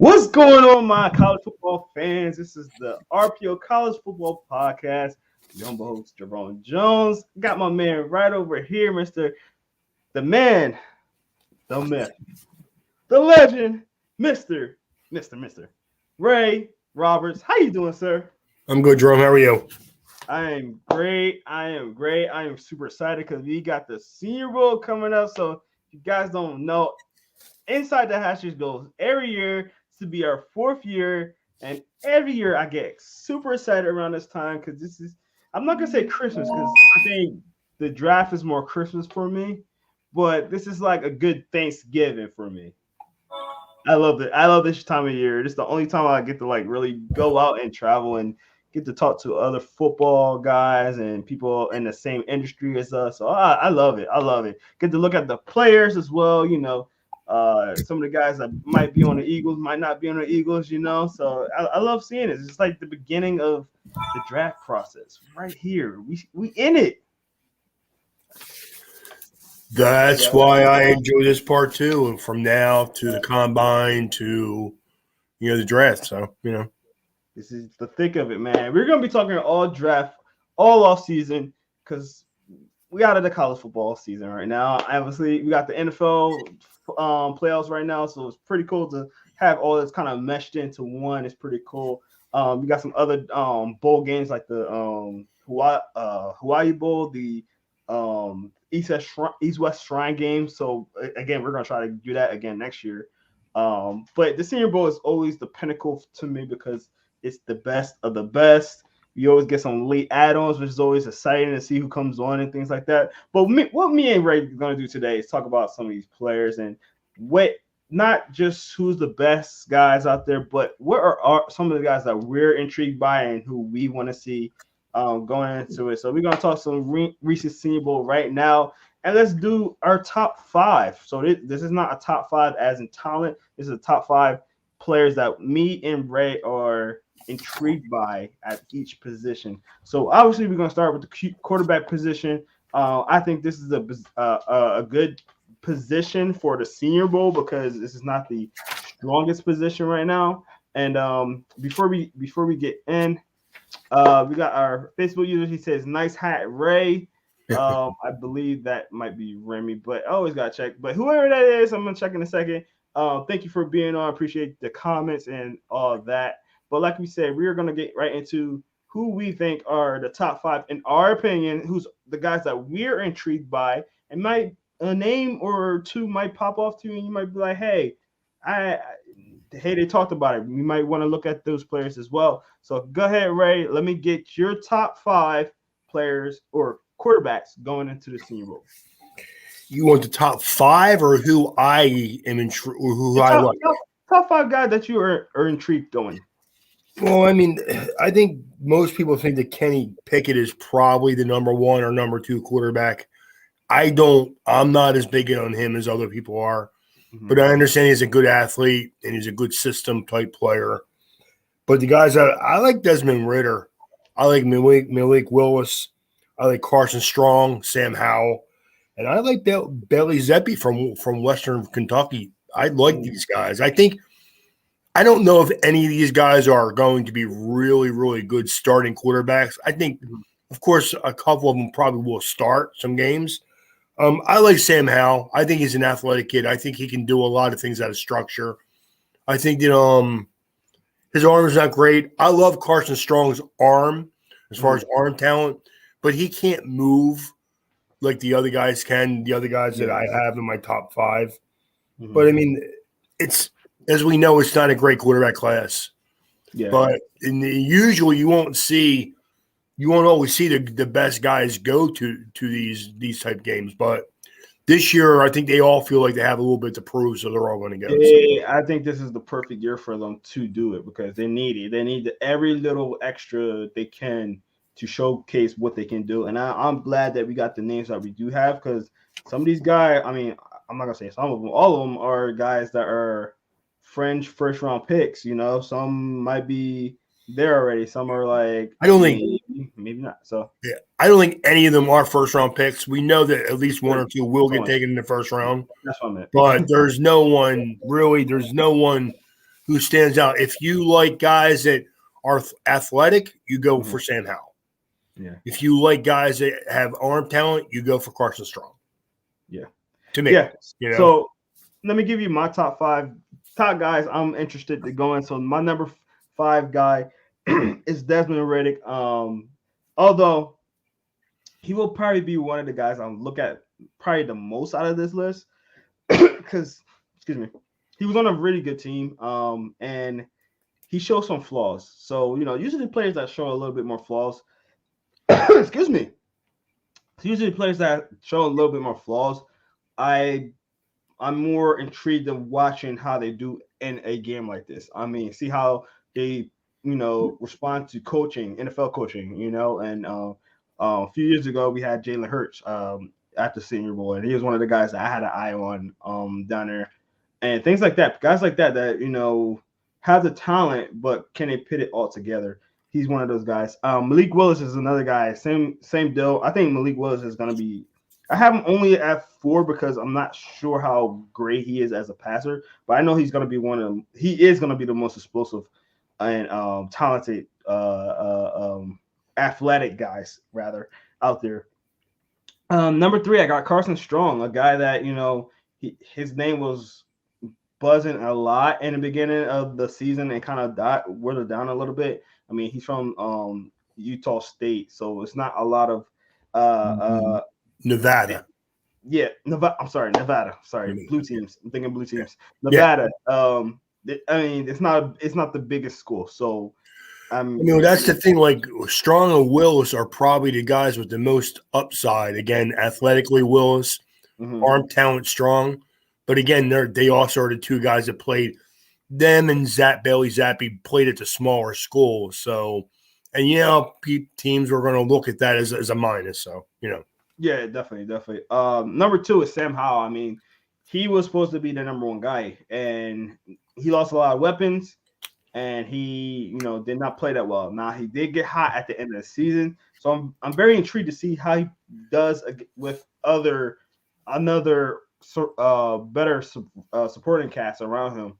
What's going on, my college football fans? This is the RPO College Football Podcast. Young host Jerome Jones. Got my man right over here, the man, the myth, the legend, Mr. Ray Roberts. How you doing, sir? I'm good, Jerome. How are you? I am great. I am super excited because we got the Senior Bowl coming up. So if you guys don't know, Inside the Hatches goes every year to be our fourth year, and every year I get super excited around this time because I'm not gonna say Christmas because I think the draft is more Christmas for me, but this is like a good Thanksgiving for me. I love it. I love this time of year. This is the only time I get to like really go out and travel and get to talk to other football guys and people in the same industry as us. So I love it. I love it. Get to look at the players as well, some of the guys that might be on the Eagles might not be on the Eagles, So I love seeing it. It's just like the beginning of the draft process right here. We in it. That's why I enjoy this part too. And from now to the combine to the draft. So this is the thick of it, man. We're gonna be talking all draft, all off season, because we out of the college football season right now. Obviously, we got the NFL playoffs right now, so it's pretty cool to have all this kind of meshed into one. It's pretty cool. We got some other bowl games like the Hawaii Bowl, the East-West Shrine game. So again, we're gonna try to do that again next year. But the Senior Bowl is always the pinnacle to me because it's the best of the best. You always get some late add-ons, which is always exciting to see who comes on and things like that. But what me and Ray are going to do today is talk about some of these players and not just who's the best guys out there, but what are some of the guys that we're intrigued by and who we want to see going into it. So we're going to talk some recent Senior Bowl right now, and let's do our top five. So this is not a top five as in talent. This is a top five players that me and Ray are intrigued by at each position. So obviously we're going to start with the quarterback position. I think this is a good position for the Senior Bowl because this is not the strongest position right now. And before we get in, we got our Facebook user. He says, "Nice hat, Ray." I believe that might be Remy, but I always gotta check. But whoever that is, I'm gonna check in a second. Thank you for being on. I appreciate the comments and all that. But like we said, we're going to get right into who we think are the top five, in our opinion, who's the guys that we're intrigued by, and a name or two might pop off to you, and you might be like, hey, they talked about it. We might want to look at those players as well. So go ahead, Ray. Let me get your top five players or quarterbacks going into the Senior Bowl. You want the top five or who I am intrigued or who I like? Top five guys that you are intrigued going. Well, I mean, I think most people think that Kenny Pickett is probably the number one or number two quarterback. I'm not as big on him as other people are, but I understand he's a good athlete and he's a good system type player. But the guys I like Desmond Ridder. I like Malik Willis. I like Carson Strong, Sam Howe. And I like Bailey Zappi from Western Kentucky. I like these guys. I don't know if any of these guys are going to be really, really good starting quarterbacks. I think, of course, a couple of them probably will start some games. I like Sam Howe. I think he's an athletic kid. I think he can do a lot of things out of structure. I think that his arm is not great. I love Carson Strong's arm as far as arm talent, but he can't move like the other guys can, the other guys that I have in my top five. But, I mean, as we know, it's not a great quarterback class. Yeah. But usually you won't always see the best guys go to these type games. But this year, I think they all feel like they have a little bit to prove, so they're all going to go. Yeah, I think this is the perfect year for them to do it because they need it. They need every little extra they can to showcase what they can do. And I'm glad that we got the names that we do have because some of these guys, I mean, I'm not going to say some of them, all of them are guys that are fringe first-round picks, Some might be there already. Some are like I don't think maybe not. So yeah, I don't think any of them are first-round picks. We know that at least one or two will get taken in the first round. That's what I meant. But there's no one who stands out. If you like guys that are athletic, you go for Sam Howell. Yeah. If you like guys that have arm talent, you go for Carson Strong. Yeah. To me. Yeah. You know? So let me give you my top guys I'm interested to go in. So my number 5 guy is Desmond Riddick. Although he will probably be one of the guys I'll look at probably the most out of this list because, excuse me, he was on a really good team. And he shows some flaws. So, usually players that show a little bit more flaws, excuse me, usually players that show a little bit more flaws, I'm more intrigued in watching how they do in a game like this. I mean, see how they, respond to coaching, NFL coaching, and a few years ago we had Jalen Hurts at the Senior Bowl, and he was one of the guys that I had an eye on down there, and things like that. Guys like that have the talent, but can they put it all together? He's one of those guys. Malik Willis is another guy. Same deal. I think Malik Willis is going to be. I have him only at 4 because I'm not sure how great he is as a passer, but I know he's going to be one of them. He is going to be the most explosive and talented, athletic guys rather out there. Number 3, I got Carson Strong, a guy that his name was buzzing a lot in the beginning of the season and kind of withered down a little bit. I mean, he's from Utah State, so it's not a lot of Nevada. Yeah, Nevada. I'm sorry, Nevada. Sorry, blue teams. I'm thinking blue teams. Nevada. Yeah. I mean, it's not the biggest school, so that's the thing. Like Strong and Willis are probably the guys with the most upside. Again, athletically, Willis, arm talent, Strong. But again, they also are the 2 guys that played. Them and Bailey Zappi played at the smaller school. So, and teams were going to look at that as a minus. So, Yeah, definitely. Number 2 is Sam Howell. I mean, he was supposed to be the number 1 guy, and he lost a lot of weapons, and he, did not play that well. Now he did get hot at the end of the season, so I'm very intrigued to see how he does with another better supporting cast around him.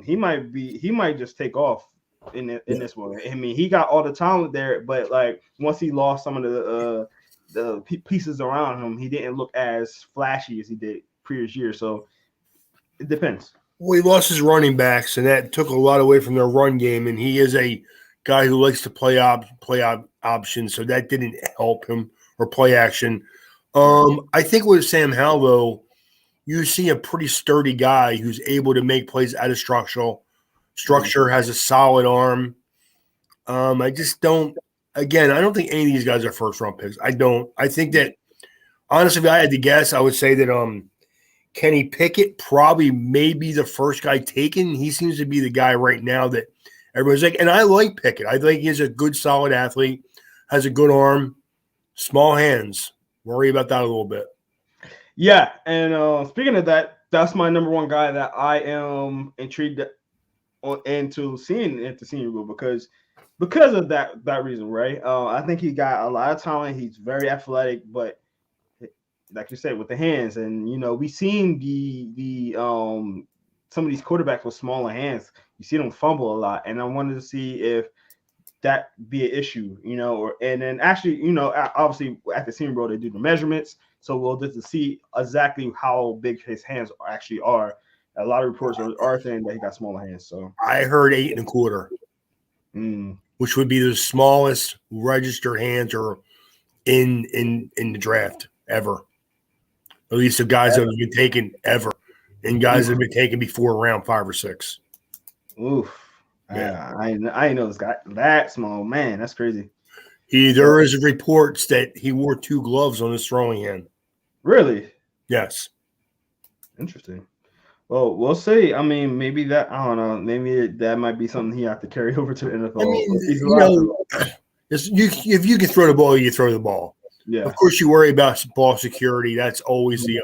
He might just take off in this one. I mean, he got all the talent there, but like once he lost some of the pieces around him, he didn't look as flashy as he did previous year. So it depends. Well, he lost his running backs, and that took a lot away from their run game. And he is a guy who likes to play options, so that didn't help him, or play action. I think with Sam Howell, though, you see a pretty sturdy guy who's able to make plays out of structure, has a solid arm. I just don't. Again, I don't think any of these guys are first-round picks. I don't. I think that, honestly, if I had to guess, I would say that Kenny Pickett probably may be the first guy taken. He seems to be the guy right now that everyone's like, and I like Pickett. I think he's a good, solid athlete, has a good arm, small hands. Worry about that a little bit. Yeah, and speaking of that, that's my number 1 guy that I am intrigued into seeing at the Senior Bowl because of that reason, right? I think he got a lot of talent. He's very athletic, but like you said, with the hands, and we seen the some of these quarterbacks with smaller hands. You see them fumble a lot, and I wanted to see if that be an issue, and then actually, obviously at the Senior Bowl they do the measurements, so we'll get to see exactly how big his hands actually are. A lot of reports are saying that he got smaller hands. So I heard 8 1/4, which would be the smallest registered hands or in the draft ever. At least the guys that have been taken ever, and guys that have been taken before round 5 or 6. Oof. Yeah. I know this guy that small, man. That's crazy. There is reports that he wore 2 gloves on his throwing hand. Really? Yes. Interesting. Well, we'll see. I mean, maybe that, I don't know. Maybe that might be something he have to carry over to the NFL. I mean, if you can throw the ball, you throw the ball. Yeah. Of course, you worry about ball security. That's always the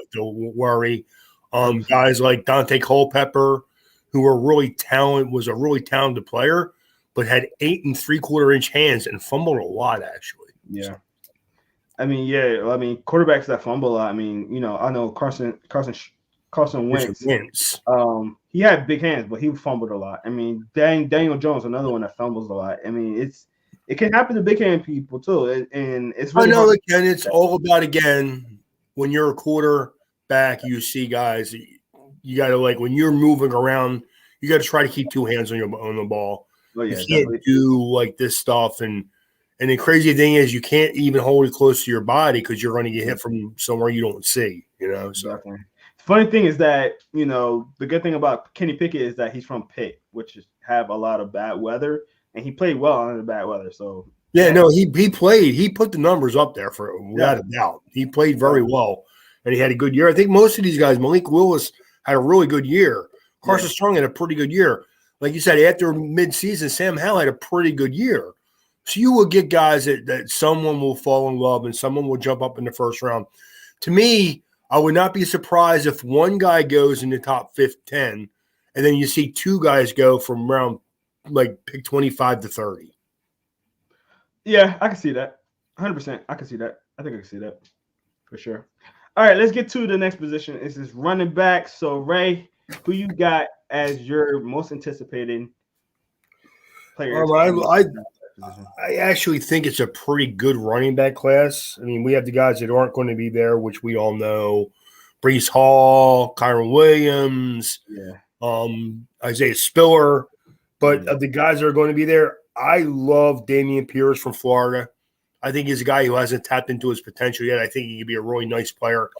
worry. Guys like Dante Culpepper, who was a really talented player, but had 8 3/4 hands and fumbled a lot, actually. Yeah. I mean, quarterbacks that fumble a lot. I mean, I know Carson Carson Wentz. He had big hands, but he fumbled a lot. I mean, Daniel Jones, another one that fumbles a lot. I mean, it can happen to big hand people too, and it's really hard. Again, it's all about when you're a quarterback, you see guys. You got to when you're moving around, you got to try to keep two hands on the ball. Oh, yeah, you can't do this stuff, and the crazy thing is you can't even hold it close to your body because you're going to get hit from somewhere you don't see. So. Definitely. Funny thing is that, the good thing about Kenny Pickett is that he's from Pitt, which have a lot of bad weather, and he played well under the bad weather. So he played. He put the numbers up there without a doubt. He played very well, and he had a good year. I think most of these guys, Malik Willis had a really good year. Carson Strong had a pretty good year. Like you said, after midseason, Sam Howell had a pretty good year. So you will get guys that someone will fall in love and someone will jump up in the first round. To me, I would not be surprised if one guy goes in the top 10, and then you see two guys go from round pick 25 to 30. Yeah, I can see that. 100%. I can see that. I think I can see that for sure. All right, let's get to the next position. It's this running back. So, Ray, who you got as your most anticipated player? I actually think it's a pretty good running back class. I mean, we have the guys that aren't going to be there, which we all know. Breece Hall, Kyron Williams, Isaiah Spiller. But of the guys that are going to be there, I love Damian Pierce from Florida. I think he's a guy who hasn't tapped into his potential yet. I think he could be a really nice player.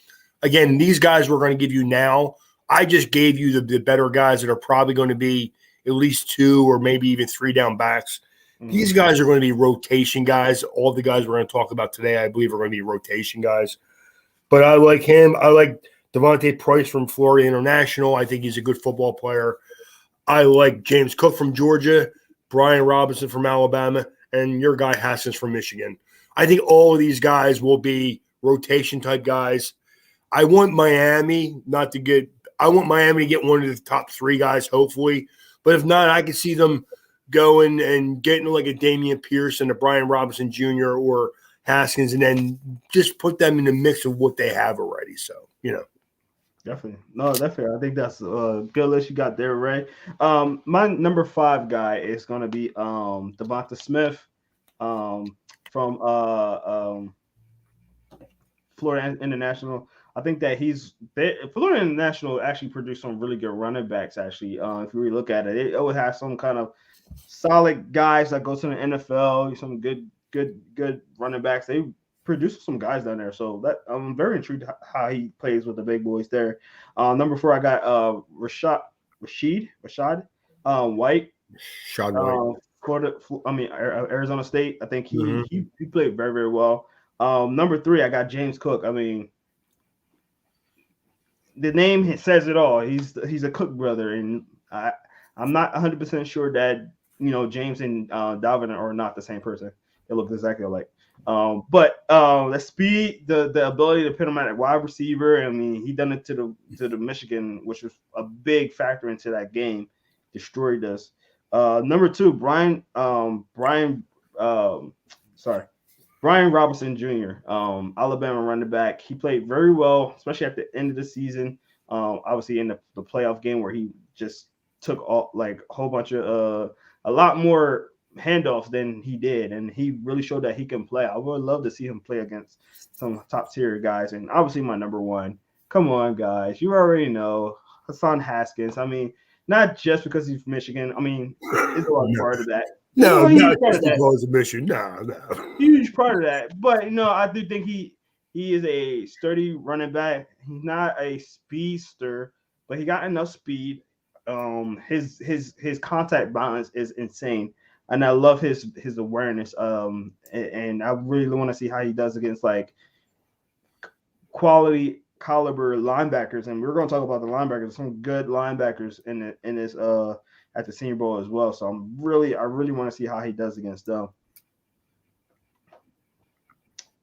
Again, these guys we're going to give you now. I just gave you the better guys that are probably going to be at least 2 or maybe even 3 down backs. These guys are going to be rotation guys. All the guys we're going to talk about today, I believe, are going to be rotation guys. But I like him. I like Devontae Price from Florida International. I think he's a good football player. I like James Cook from Georgia, Brian Robinson from Alabama, and your guy Haskins from Michigan. I think all of these guys will be rotation-type guys. I want Miami to get one of the top 3 guys, hopefully. But if not, I could see them going and getting like a Damian Pierce and a Brian Robinson Jr. or Haskins, and then just put them in the mix of what they have already. So, Definitely. No, definitely. I think that's a good list you got there, Ray. My number 5 guy is going to be Devonta Smith from Florida International. I think that Florida International actually produced some really good running backs, actually. If you really look at it, it always has some kind of solid guys that go to the NFL, some good running backs. They produce some guys down there. So that I'm very intrigued how he plays with the big boys there. Number 4, I got Rashad White. Arizona State. I think he played very, very well. Number 3, I got James Cook. I mean, the name says it all. He's a Cook brother, and I'm not 100% sure that James and Dalvin are not the same person. They look exactly alike. But the speed, the ability to put him at a wide receiver. I mean, he done it to the Michigan, which was a big factor into that game. Destroyed us. Number 2, Brian Robinson Jr., Alabama running back. He played very well, especially at the end of the season. Obviously in the playoff game where he just took a whole bunch of a lot more handoffs than he did, and he really showed that he can play. I would love to see him play against some top tier guys. And obviously my number 1, come on guys, you already know, Hassan Haskins. I mean, not just because he's from Michigan. I mean, it's a lot part of that. No, not just because of Michigan. No. Huge part of that. But I do think he is a sturdy running back. He's not a speedster, but he got enough speed. His contact balance is insane. And I love his awareness. And I really want to see how he does against quality caliber linebackers. And we're going to talk about the linebackers. Some good linebackers in this at the Senior Bowl as well. So I really want to see how he does against them.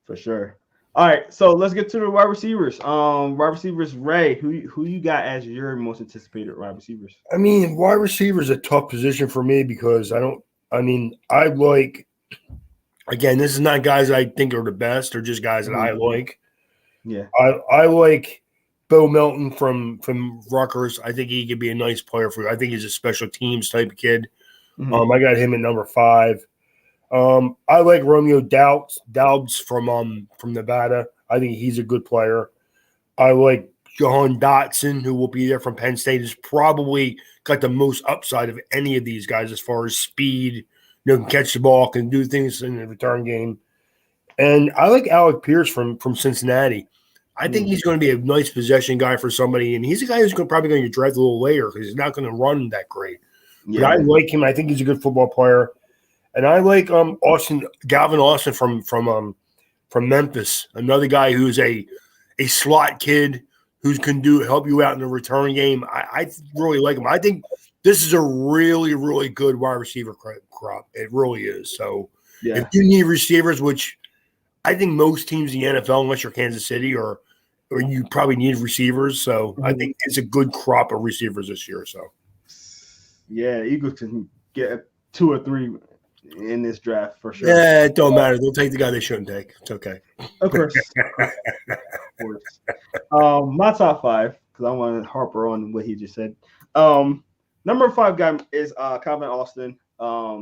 For sure. All right, so let's get to the wide receivers. Wide receivers, Ray, who you got as your most anticipated wide receivers? I mean, wide receiver is a tough position for me because again, this is not guys I think are the best. They're just guys that I like. Yeah. I like Bo Melton from Rutgers. I think he could be a nice player for you. I think he's a special teams type of kid. I got him at number 5. I like Romeo Doubs from Nevada. I think he's a good player. I like Jahan Dotson, who will be there from Penn State, is probably got the most upside of any of these guys as far as speed. Can catch the ball, can do things in the return game. And I like Alec Pierce from Cincinnati. I think he's going to be a nice possession guy for somebody, and he's a guy who's probably going to get drafted a little later because he's not going to run that great. Yeah. But I like him. I think he's a good football player. And I like Galvin Austin from Memphis, another guy who's a slot kid who can help you out in the return game. I really like him. I think this is a really, really good wide receiver crop. It really is. So if you need receivers, which I think most teams in the NFL, unless you're Kansas City, or you probably need receivers. So I think it's a good crop of receivers this year. So yeah, Eagles can get 2 or 3 in this draft for sure. Yeah, it don't matter. They'll take the guy they shouldn't take. It's okay. Of course. My top 5, because I want to harper on what he just said. Number 5 guy is Calvin Austin,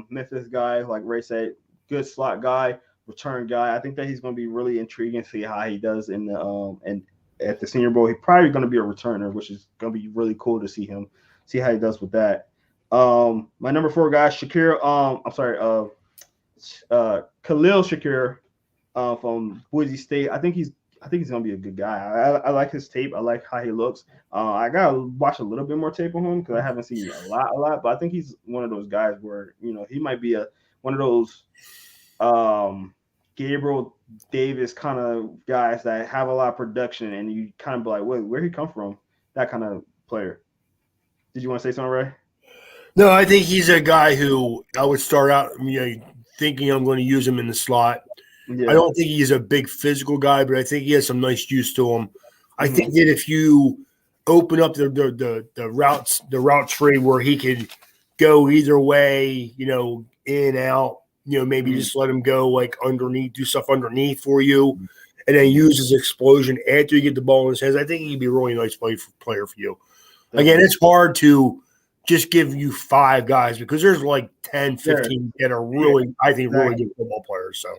Memphis guy, like Ray said, good slot guy, return guy. I think that he's going to be really intriguing to see how he does in the and at the Senior Bowl. He's probably going to be a returner, which is going to be really cool to see how he does with that. My number 4 guy, Shakir. Khalil Shakir, from Boise State. I think he's gonna be a good guy. I like his tape. I like how he looks. I gotta watch a little bit more tape on him because I haven't seen a lot. But I think he's one of those guys where he might be one of those Gabriel Davis kind of guys that have a lot of production, and you kind of be like, where he come from? That kind of player. Did you want to say something, Ray? No, I think he's a guy who I would start out, thinking I'm going to use him in the slot. Yeah. I don't think he's a big physical guy, but I think he has some nice use to him. I think that if you open up the route tree where he could go either way, in, out, maybe just let him go like underneath, do stuff underneath for you, and then use his explosion after you get the ball in his hands. I think he'd be a really nice player for you. Again, it's hard to just give you 5 guys because there's like 10, 15 that are really, I think, really good football players. So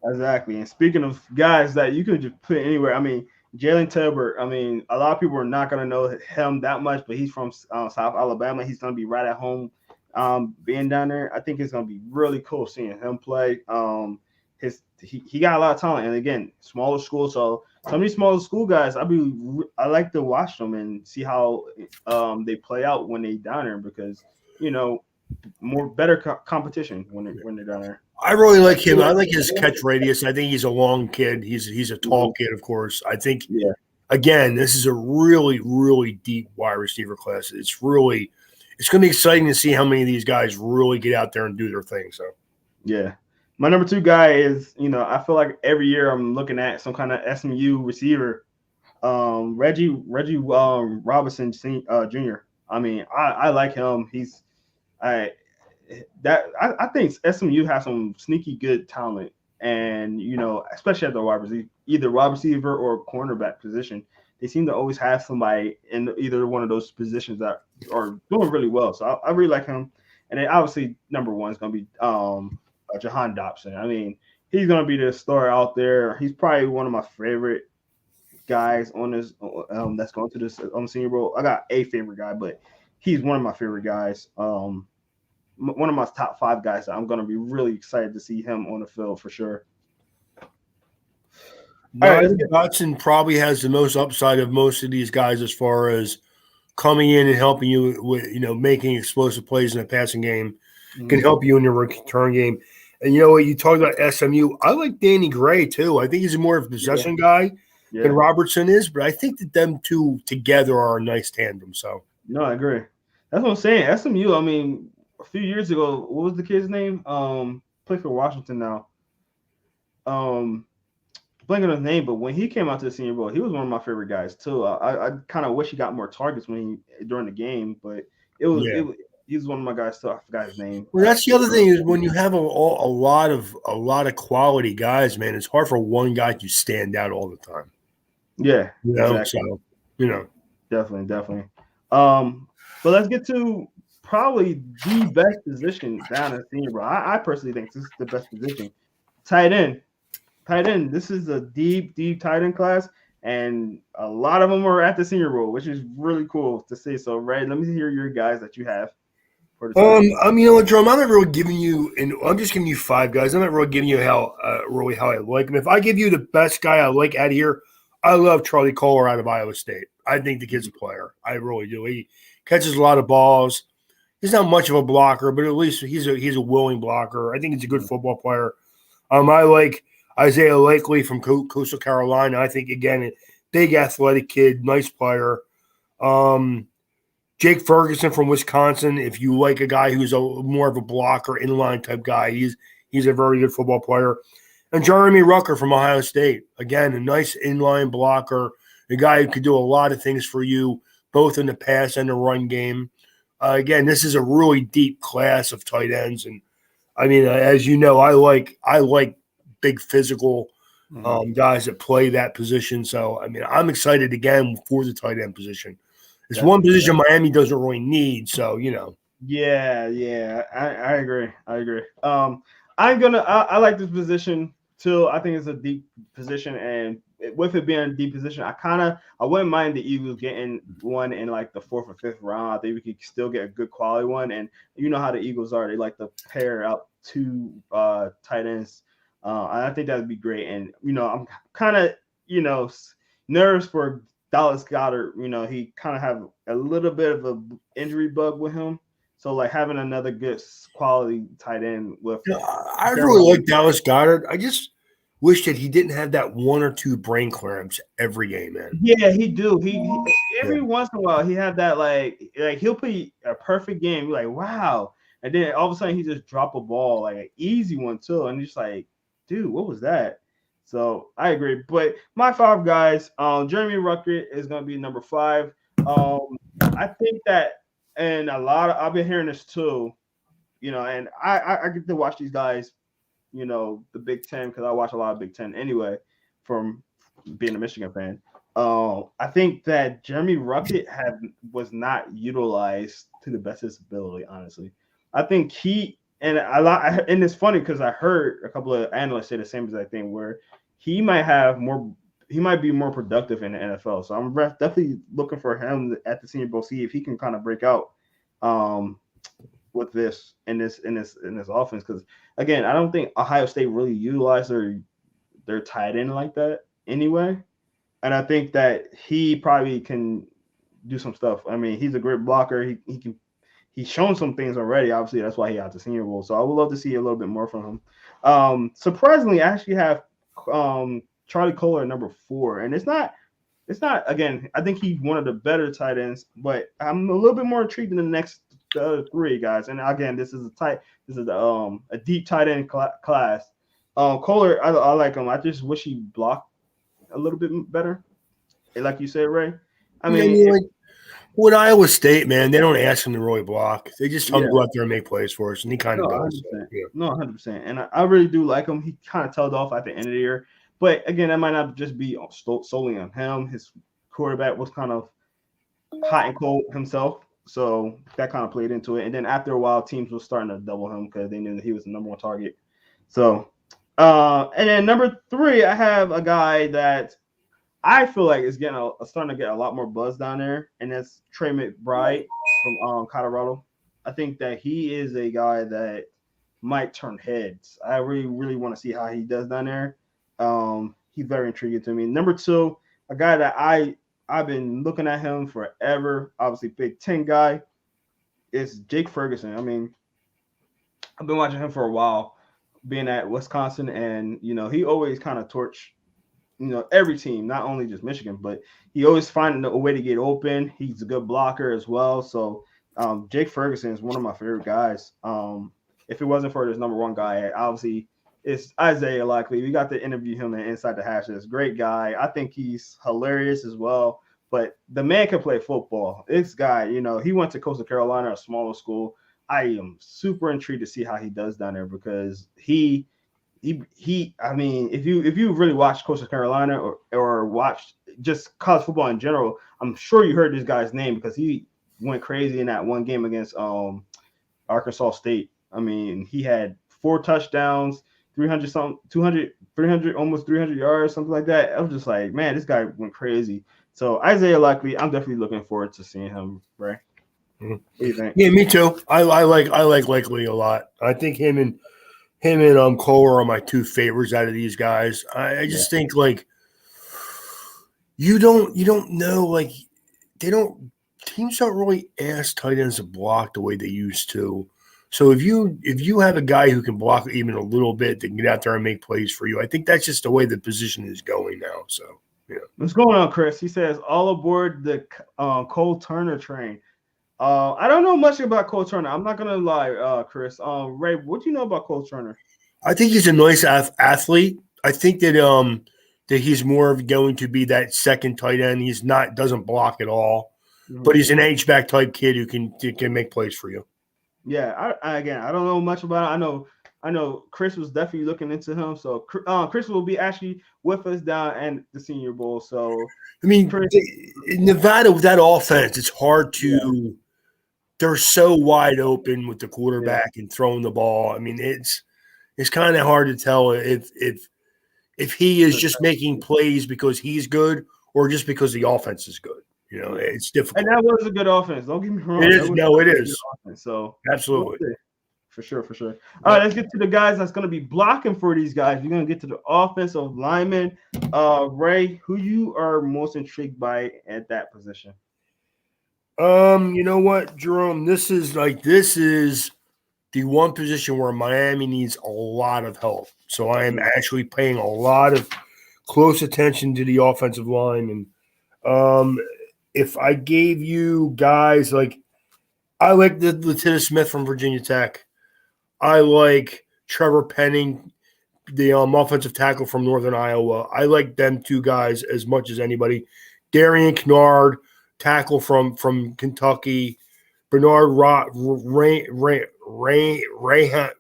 exactly. And speaking of guys that you could just put anywhere, Jaylen Taylor. A lot of people are not going to know him that much, but he's from South Alabama. He's going to be right at home, being down there. I think it's going to be really cool seeing him play. He got a lot of talent, and again, smaller school. So some of these smaller school guys, I like to watch them and see how they play out when they down there because better competition when they're down there. I really like him. I like his catch radius. I think he's a long kid. He's a tall kid, of course. I think again, this is a really, really deep wide receiver class. It's going to be exciting to see how many of these guys really get out there and do their thing. So yeah. My number 2 guy is, I feel like every year I'm looking at some kind of SMU receiver, Reggie Robinson Jr. I like him. I think SMU has some sneaky good talent, and especially at the wide receiver or cornerback position, they seem to always have somebody in either one of those positions that are doing really well. So I really like him, and then obviously number 1 is going to be Jahan Dotson. He's going to be the star out there. He's probably one of my favorite guys on this that's going to this Senior Bowl. I got a favorite guy, but he's one of my favorite guys. One of my top 5 guys. I'm going to be really excited to see him on the field for sure. Dotson probably has the most upside of most of these guys as far as coming in and helping you with, making explosive plays in the passing game. Can help you in your return game. And what you talked about SMU, I like Danny Gray too. I think he's more of a possession guy than Robertson is, but I think that them two together are a nice tandem. So no, I agree. That's what I'm saying. SMU, a few years ago, what was the kid's name? Played for Washington now. Blanking on his name, but when he came out to the Senior Bowl, he was one of my favorite guys too. I kind of wish he got more targets during the game, but he's one of my guys too. I forgot his name. Well, that's the other thing is when you have a lot of quality guys, man, it's hard for one guy to stand out all the time. Yeah, exactly. So You know, Definitely. But let's get to probably the best position down at senior, bro. I personally think this is the best position. Tight end. Tight end. This is a deep tight end class, and a lot of them are at the senior bowl, which is really cool to see. So, Ray, let me hear your guys that you have for the tight end. you know what, Jerome? I'm not really giving you, and I'm just giving you 5 guys. I'm not really giving you really how I like them. If I give you the best guy I like out of here, I love Charlie Kohler out of Iowa State. I think the kid's a player. I really do. He catches a lot of balls. He's not much of a blocker, but at least he's a willing blocker. I think he's a good football player. I like Isaiah Likely from Coastal Carolina. I think, again, big athletic kid, nice player. Jake Ferguson from Wisconsin. If you like a guy who's more of a blocker, inline type guy, he's a very good football player. And Jeremy Rucker from Ohio State. Again, a nice inline blocker, a guy who could do a lot of things for you, both in the pass and the run game. Again, this is a really deep class of tight ends, and I mean, as you know, I like big physical guys that play that position. So, I mean, I'm excited again for the tight end position. It's one position Miami doesn't really need. So, you know. Yeah, I agree. I like this position too. I think it's a deep position, and with it being a deep position, I wouldn't mind the Eagles getting one in like the 4th or 5th round. I think we could still get a good quality one, and you know how the Eagles are; they like to pair out 2 tight ends. I think that would be great, and I'm kind of nervous for Dallas Goedert. He kind of have a little bit of a injury bug with him. So, like, having another good quality tight end with I really like Dallas Goedert. I just wish that he didn't have that 1 or 2 brain cramps every game, man. Yeah, he do. He every once in a while he have that like he'll play a perfect game. You're like, wow. And then all of a sudden he just drop a ball, like an easy one too. And you're just like, dude, what was that? So I agree. But my 5 guys, Jeremy Rucker is gonna be number 5. I think that, and I've been hearing this too, and I get to watch these guys, the Big Ten, because I watch a lot of Big Ten anyway, from being a Michigan fan. I think that Jeremy Rucker was not utilized to the best of his ability, honestly. I think and it's funny because I heard a couple of analysts say the same exact thing, where he might be more productive in the NFL. So I'm definitely looking for him at the Senior Bowl, see if he can kind of break out with this in this offense. Because again, I don't think Ohio State really utilized their tight end like that anyway. And I think that he probably can do some stuff. I mean, he's a great blocker. He's shown some things already. Obviously, that's why he got the Senior Bowl. So I would love to see a little bit more from him. Surprisingly, I actually have Charlie Kohler at number 4, and it's not again. I think he's one of the better tight ends, but I'm a little bit more intrigued in the next 3 guys. And again, this is a deep tight end class. Kohler, I like him. I just wish he blocked a little bit better, like you said, Ray. I mean, with Iowa State, man, they don't ask him to really block. They just tell him to go out there and make plays for us, and he kind of does. 100%. No, 100%. And I really do like him. He kind of tailed off at the end of the year. But again, that might not just be solely on him. His quarterback was kind of hot and cold himself, so that kind of played into it. And then after a while, teams were starting to double him because they knew that he was the number 1 target. So, and then number 3, I have a guy that I feel like is starting to get a lot more buzz down there, and that's Trey McBride from Colorado. I think that he is a guy that might turn heads. I really want to see how he does down there. He's very intriguing to me. Number 2, a guy that I've been looking at him forever, obviously Big Ten guy, is Jake Ferguson. I mean, I've been watching him for a while, being at Wisconsin, and he always kind of torch every team, not only just Michigan, but he always finds a way to get open. He's a good blocker as well. So Jake Ferguson is one of my favorite guys. If it wasn't for this number 1 guy, obviously it's Isaiah Likely. We got to interview him in Inside the Hashes. Great guy. I think he's hilarious as well. But the man can play football. This guy, he went to Coastal Carolina, a smaller school. I am super intrigued to see how he does down there, because he he. I mean, if you really watched Coastal Carolina or watched just college football in general, I'm sure you heard this guy's name because he went crazy in that one game against Arkansas State. I mean, he had 4 touchdowns, 300 something, 200, 300, almost 300 yards, something like that. I was just like, man, this guy went crazy. So Isaiah Likely, I'm definitely looking forward to seeing him, Ray. What do you think? Yeah, me too. I like Likely a lot. I think him and Kohler are my 2 favorites out of these guys. I just think like you don't know, like teams don't really ask tight ends to block the way they used to. So if you have a guy who can block even a little bit, that can get out there and make plays for you, I think that's just the way the position is going now. So yeah. What's going on, Chris? He says all aboard the Cole Turner train. I don't know much about Cole Turner. I'm not gonna lie, Chris. Ray, what do you know about Cole Turner? I think he's a nice athlete. I think that he's more of going to be that second tight end. He's doesn't block at all, but he's an H-back type kid who can make plays for you. Yeah, I don't know much about it. I know Chris was definitely looking into him. So Chris will be actually with us down at the Senior Bowl. So I mean, Nevada with that offense, it's hard to. Yeah. They're so wide open with the quarterback and throwing the ball. I mean, it's kind of hard to tell if he is just making plays because he's good or just because the offense is good. You know, it's difficult. And that was a good offense. Don't get me wrong. It is. No, it is. So absolutely. For sure. All right, let's get to the guys that's going to be blocking for these guys. We're going to get to the offensive linemen. Ray, who you are most intrigued by at that position? You know what, Jerome? This is the one position where Miami needs a lot of help. So I am actually paying a lot of close attention to the offensive line. And if I gave you guys like, I like the Devonta Smith from Virginia Tech. I like Trevor Penning, the offensive tackle from Northern Iowa. I like them 2 guys as much as anybody. Darian Kennard, tackle from Kentucky. Bernard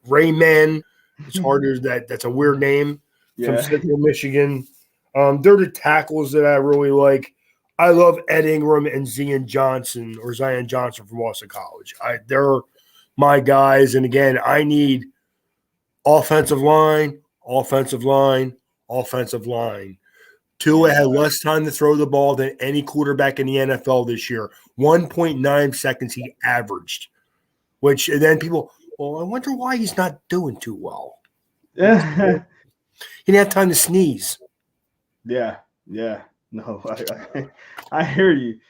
Rayman. It's hard as that. That's a weird name from Central Michigan. They're the tackles that I really like. I love Ed Ingram and Zion Johnson from Boston College. They're my guys. And again, I need offensive line. Tua had less time to throw the ball than any quarterback in the NFL this year. 1.9 seconds he averaged, which and then people, I wonder why he's not doing too well. He didn't have time to sneeze. Yeah. No, I hear you.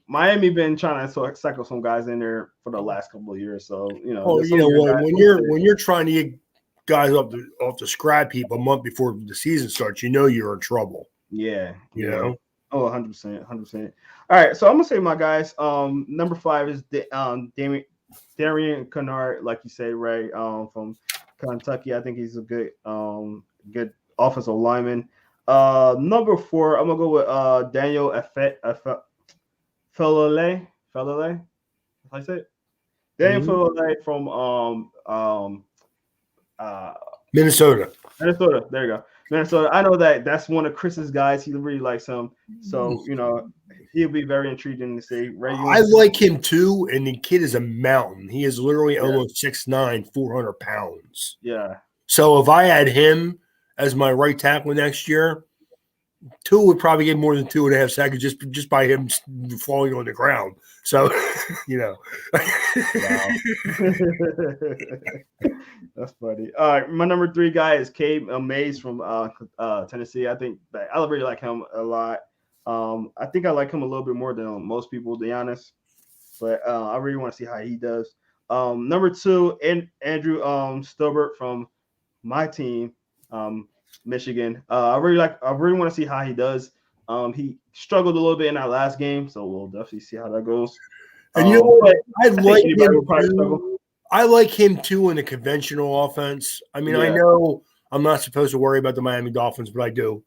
Miami been trying to cycle some guys in there for the last couple of years. So when you're trying to get guys off the scrap heap a month before the season starts, you're in trouble. Yeah. You know? Oh, 100%. All right. So I'm going to say my guys. Number 5 is Darian Kennard, like you say, Ray, from Kentucky. I think he's a good offensive lineman. Number 4, I'm going to go with Daniel Felele. Felele? How I say it? Daniel Felele from Minnesota. There you go. Minnesota. I know that's one of Chris's guys. He really likes him. So, he'll be very intriguing to see. Ray, I like him too, and the kid is a mountain. He is literally almost 6'9", 400 pounds. Yeah. So if I had him as my right tackle next year, Tua would probably get more than 2.5 seconds just by him falling on the ground. So, That's funny. All right, my number 3 guy is Cade Mays from Tennessee. I think I really like him a lot. I think I like him a little bit more than most people, to be honest. But I really want to see how he does. Number 2, Andrew Stobert from my team, Michigan. I really want to see how he does. He struggled a little bit in that last game, so we'll definitely see how that goes. And you know what? I like him too in a conventional offense. I mean, I know I'm not supposed to worry about the Miami Dolphins, but I do.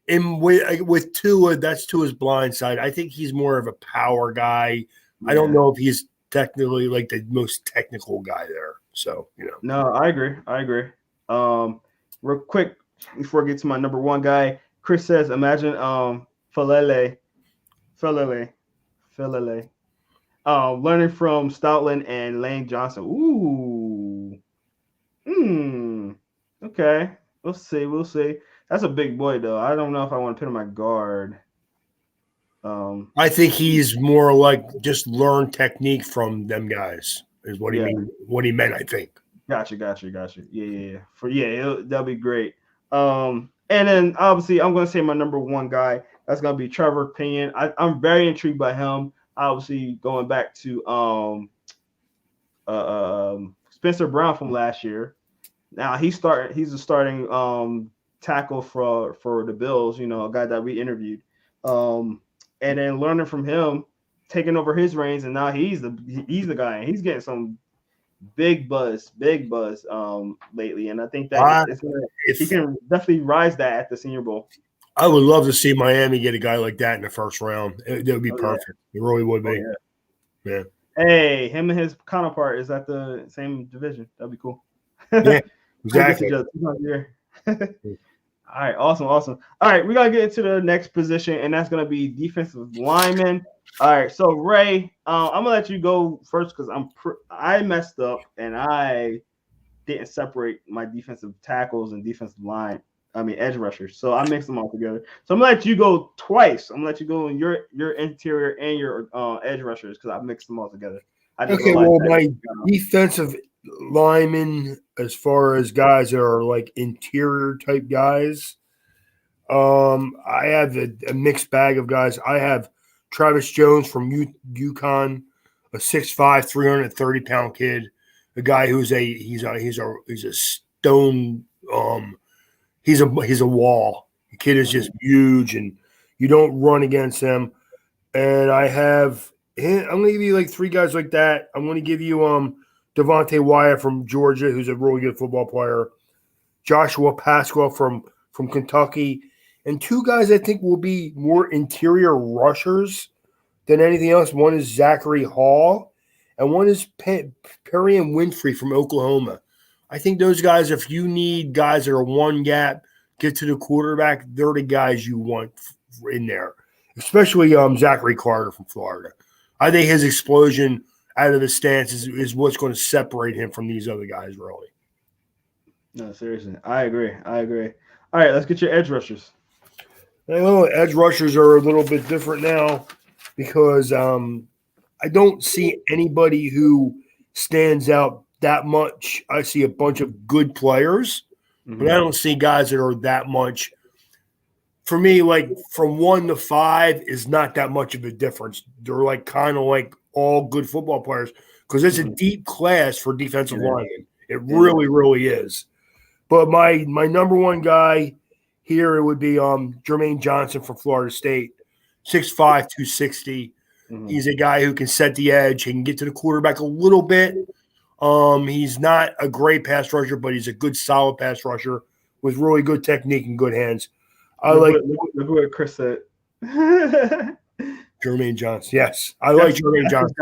And with Tua, that's Tua's blind side. I think he's more of a power guy. I don't know if he's technically like the most technical guy there. So, No, I agree. Real quick before I get to my number one guy, Chris says, imagine Falele, learning from Stoutland and Lane Johnson. Ooh. Okay. We'll see. That's a big boy though. I don't know if I want to put him at guard. I think he's more like just learn technique from them guys is what he meant, I think. Gotcha. Yeah. That'll be great. And then obviously I'm gonna say my number one guy. That's gonna be Trevor Pinion. I'm very intrigued by him. Obviously going back to Spencer Brown from last year. Now he's a starting tackle for the Bills, a guy that we interviewed. And then learning from him, taking over his reins, and now he's the guy, and he's getting some big buzz lately. And I think that he can definitely rise that at the Senior Bowl. I would love to see Miami get a guy like that in the first round. It would be perfect. Yeah. It really would be. Yeah. Hey, him and his counterpart is at the same division. That'd be cool. Yeah, exactly. All right, awesome. All right, we gotta get into the next position, and that's gonna be defensive lineman. All right, so Ray, I'm gonna let you go first because I messed up and I didn't separate my defensive tackles and defensive line. Edge rushers. So I mixed them all together. So I'm gonna let you go twice. I'm gonna let you go in your interior and your edge rushers because I mixed them all together. Okay, well, my defensive linemen, as far as guys that are like interior type guys, I have a mixed bag of guys. I have Travis Jones from UConn, a 6'5", 330-pound kid, a guy who's he's a stone. He's a wall. The kid is just huge, and you don't run against him. And I'm going to give you like three guys like that. I'm going to give you Devontae Wyatt from Georgia, who's a really good football player, Joshua Pascal from Kentucky, and two guys I think will be more interior rushers than anything else. One is Zachary Hall, and one is Perrion Winfrey from Oklahoma. I think those guys, if you need guys that are one gap, get to the quarterback, they're the guys you want in there, especially Zachary Carter from Florida. I think his explosion out of the stance is what's going to separate him from these other guys, really. No, seriously. I agree. All right, let's get your edge rushers. Edge rushers are a little bit different now because I don't see anybody who stands out that much. I see a bunch of good players, but I don't see guys that are that much. For me, like from 1 to 5 is not that much of a difference. They're like kind of like all good football players because it's a deep class for defensive linemen. It really, really is. But my number one guy here, it would be Jermaine Johnson from Florida State, 6'5", 260. He's a guy who can set the edge. He can get to the quarterback a little bit. He's not a great pass rusher, but he's a good, solid pass rusher with really good technique and good hands. Look what Chris said. Jermaine Johnson. Yes, I like Jermaine Johnson.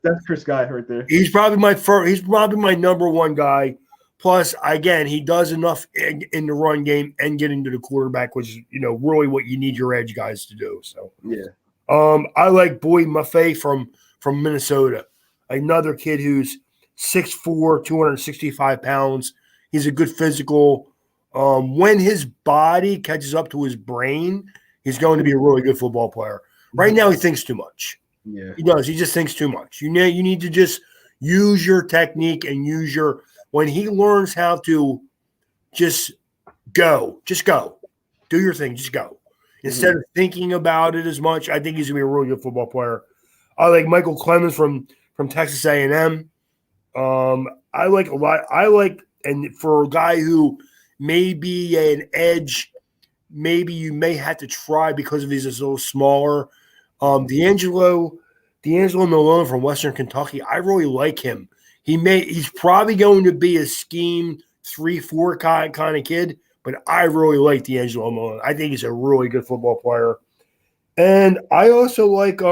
That's Chris Guy right there. He's probably my number one guy. Plus, again, he does enough in the run game and getting to the quarterback, which is really what you need your edge guys to do. So yeah. I like Boyd Maffei from Minnesota, another kid who's 6'4", 265 pounds. He's a good physical. When his body catches up to his brain, he's going to be a really good football player. Right now, he thinks too much. Yeah, he does. He just thinks too much. You need to just use your technique and use your. When he learns how to just go, do your thing, just go. Instead of thinking about it as much, I think he's gonna be a really good football player. I like Michael Clemens from Texas A&M. I like a lot. And for a guy who may be an edge, maybe you may have to try because of he's a little smaller. D'Angelo Malone from Western Kentucky, I really like him. He's probably going to be a scheme 3-4 kind of kid, but I really like D'Angelo Malone. I think he's a really good football player. And I also like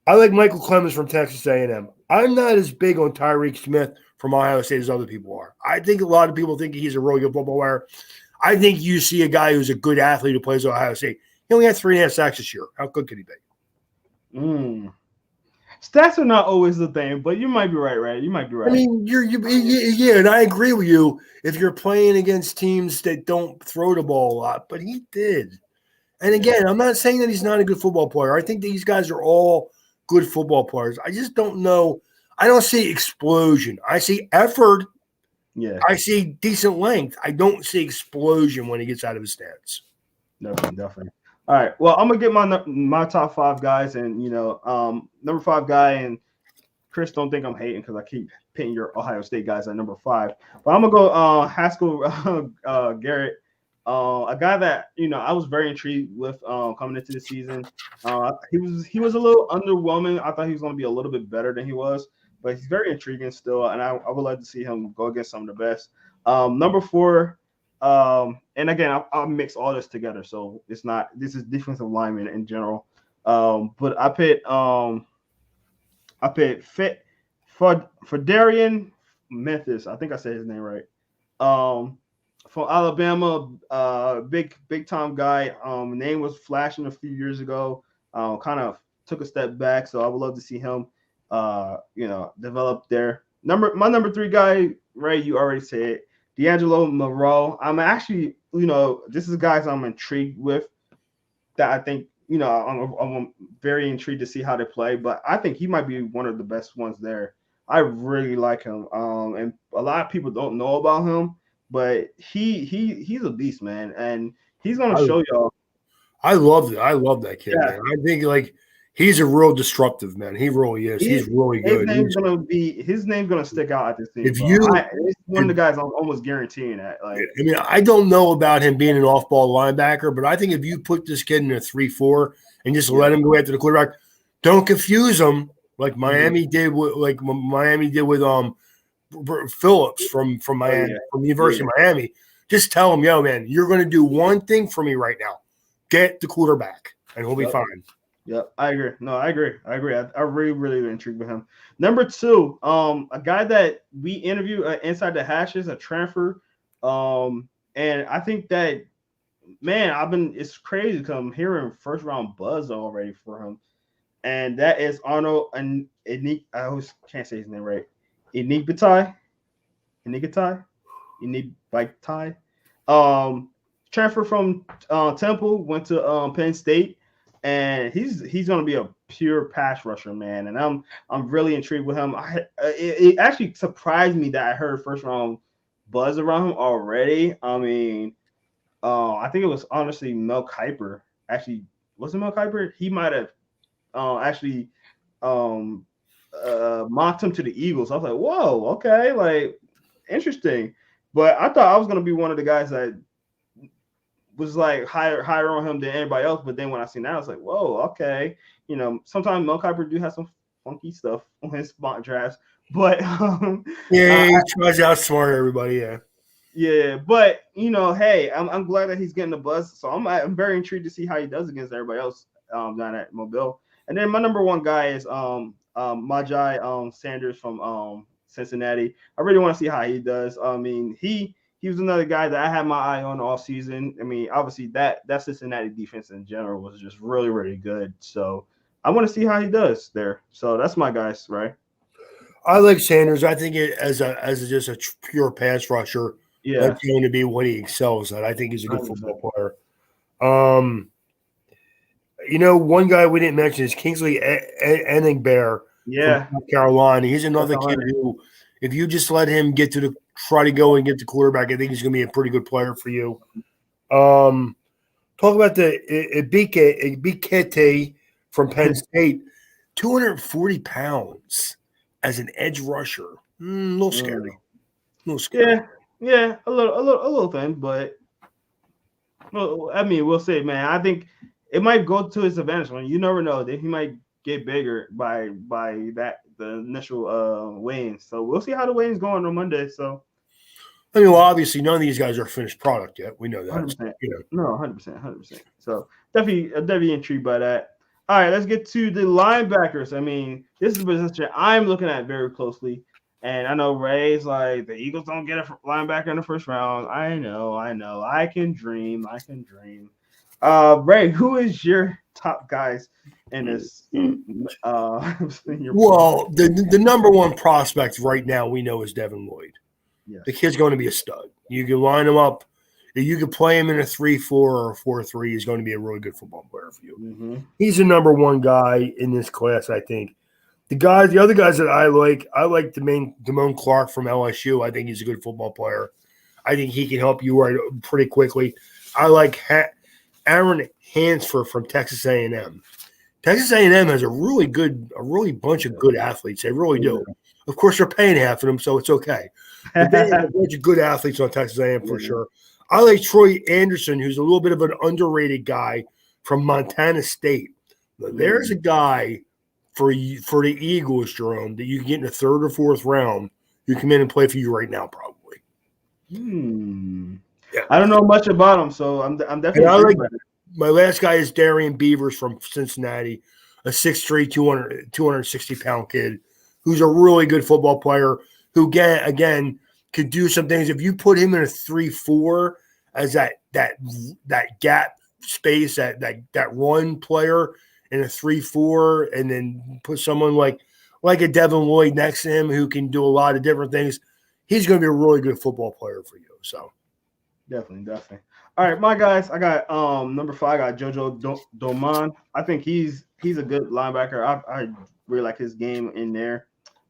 I like Michael Clemens from Texas A&M. I'm not as big on Tyreek Smith from Ohio State as other people are. I think a lot of people think he's a really good football player. I think you see a guy who's a good athlete who plays at Ohio State. He only had 3.5 sacks this year. How good could he be? Stats are not always the thing, but you might be right. You might be right. I mean, yeah, and I agree with you if you're playing against teams that don't throw the ball a lot, but he did. And again, I'm not saying that he's not a good football player. I think these guys are all good football players. I just don't know. I don't see explosion. I see effort. Yeah. I see decent length. I don't see explosion when he gets out of his stance. Definitely. All right. Well, I'm gonna get my top 5 guys, and number 5 guy, and Chris, don't think I'm hating because I keep pitting your Ohio State guys at number 5. But I'm gonna go Haskell Garrett, a guy that I was very intrigued with coming into the season. He was a little underwhelming. I thought he was gonna be a little bit better than he was, but he's very intriguing still, and I would like to see him go against some of the best. Number 4. And again, I'll mix all this together, so this is defensive lineman in general. But I picked fit for Darion Memphis. I think I said his name right. From Alabama, big time guy. Name was flashing a few years ago. Kind of took a step back, so I would love to see him, develop there. My number 3 guy, right? You already said it. D'Angelo Moreau. I'm actually, this is guys I'm intrigued with that I think, I'm very intrigued to see how they play, but I think he might be one of the best ones there. I really like him. And a lot of people don't know about him, but he's a beast, man. And he's going to show y'all. I love it. I love that kid, man. I think he's a real disruptive, man. He really is. He's really good. His name's gonna stick out at this team. It's one of the guys I'm almost guaranteeing that. I don't know about him being an off-ball linebacker, but I think if you put this kid in a 3-4 and just let him go after the quarterback, don't confuse him like Miami did with Phillips from Miami, from the University of Miami. Just tell him, yo, man, you're going to do one thing for me right now: get the quarterback, and he'll be fine. Yep, I agree. No, I agree. I really, really intrigued with him. Number 2, a guy that we interviewed inside the hashes, a transfer. And I think that, man, it's crazy because I'm hearing first round buzz already for him. And that is Arnold and I always can't say his name right. Inigitai. Transfer from Temple, went to Penn State. And he's going to be a pure pass rusher, man. And I'm really intrigued with him. It actually surprised me that I heard first round buzz around him already. I mean, I think it was honestly Mel Kiper. Actually, was it Mel Kiper? He might have actually mocked him to the Eagles. I was like, whoa, okay, interesting. But I thought I was going to be one of the guys that was higher on him than anybody else, but then when I seen that, I was like, "Whoa, okay." Sometimes Mel Kiper do have some funky stuff on his mock drafts, but he tries to outsmart everybody. Yeah, but hey, I'm glad that he's getting the buzz, so I'm very intrigued to see how he does against everybody else down at Mobile. And then my number 1 guy is Majai Sanders from Cincinnati. I really want to see how he does. I mean, he was another guy that I had my eye on all season. I mean, obviously that Cincinnati defense in general was just really, really good. So I want to see how he does there. So that's my guys, right? I like Sanders. I think as just a pure pass rusher, that's going to be what he excels at. I think he's a good football player. One guy we didn't mention is Kingsley Enagbare from South Carolina. He's another kid who, if you just let him try to go and get the quarterback, I think he's going to be a pretty good player for you. Talk about the Ibikete from Penn State, 240 pounds as an edge rusher. A little scary. Yeah, a little thin, but I mean, we'll see, man. I think it might go to his advantage. You never know that he might get bigger by the initial weigh-ins. So we'll see how the weigh-ins going on Monday. So, I mean, obviously, none of these guys are a finished product yet. We know that. 100%. No, 100%. So definitely intrigued by that. All right, let's get to the linebackers. I mean, this is a position I'm looking at very closely. And I know Ray's like, the Eagles don't get a linebacker in the first round. I know. I can dream. Ray, who is your top guys in this? In your Well, the number one prospect right now we know is Devin Lloyd. Yes. The kid's going to be a stud. You can line him up. You can play him in a 3-4 or a 4-3. He's going to be a really good football player for you. Mm-hmm. He's the number one guy in this class, I think. The other guys that I like Damone Clark from LSU. I think he's a good football player. I think he can help you right pretty quickly. I like Aaron Hansford from Texas A&M. Texas A&M has a really bunch of good athletes. They really do. Of course, they're paying half of them, so it's okay. But they have a bunch of good athletes on Texas A&M for sure. I like Troy Anderson, who's a little bit of an underrated guy from Montana State. There's a guy for the Eagles, Jerome, that you can get in the third or fourth round. You come in and play for you right now, probably. Yeah. I don't know much about him, so I'm definitely. My last guy is Darion Beavers from Cincinnati, a 6'3", 260-pound kid who's a really good football player who, again, could do some things. If you put him in a 3-4 as that gap space, that run player in a 3-4, and then put someone like a Devin Lloyd next to him who can do a lot of different things, he's going to be a really good football player for you. So definitely. All right, my guys, I got number 5. I got Jojo Dunham. I think he's a good linebacker. I really like his game in there.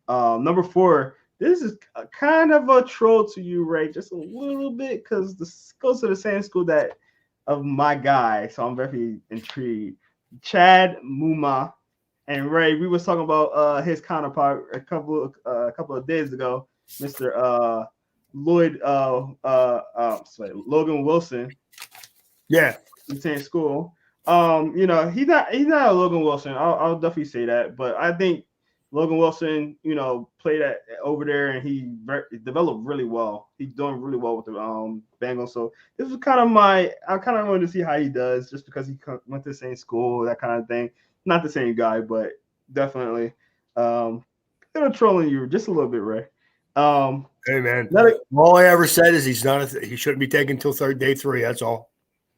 Number 4. This is kind of a troll to you, Ray, just a little bit, because this goes to the same school of my guy, so I'm very intrigued. Chad Muma and Ray. We was talking about his counterpart a couple of days ago, Mr. Lloyd. Logan Wilson. Yeah, the same school. He's not a Logan Wilson. I'll definitely say that, but I think Logan Wilson, played over there, and he developed really well. He's doing really well with the Bengals. So this was kind of I kind of wanted to see how he does, just because he went to the same school, that kind of thing. Not the same guy, but definitely. Kind of trolling you just a little bit, Ray. Hey man, all I ever said is he shouldn't be taken until day 3. That's all.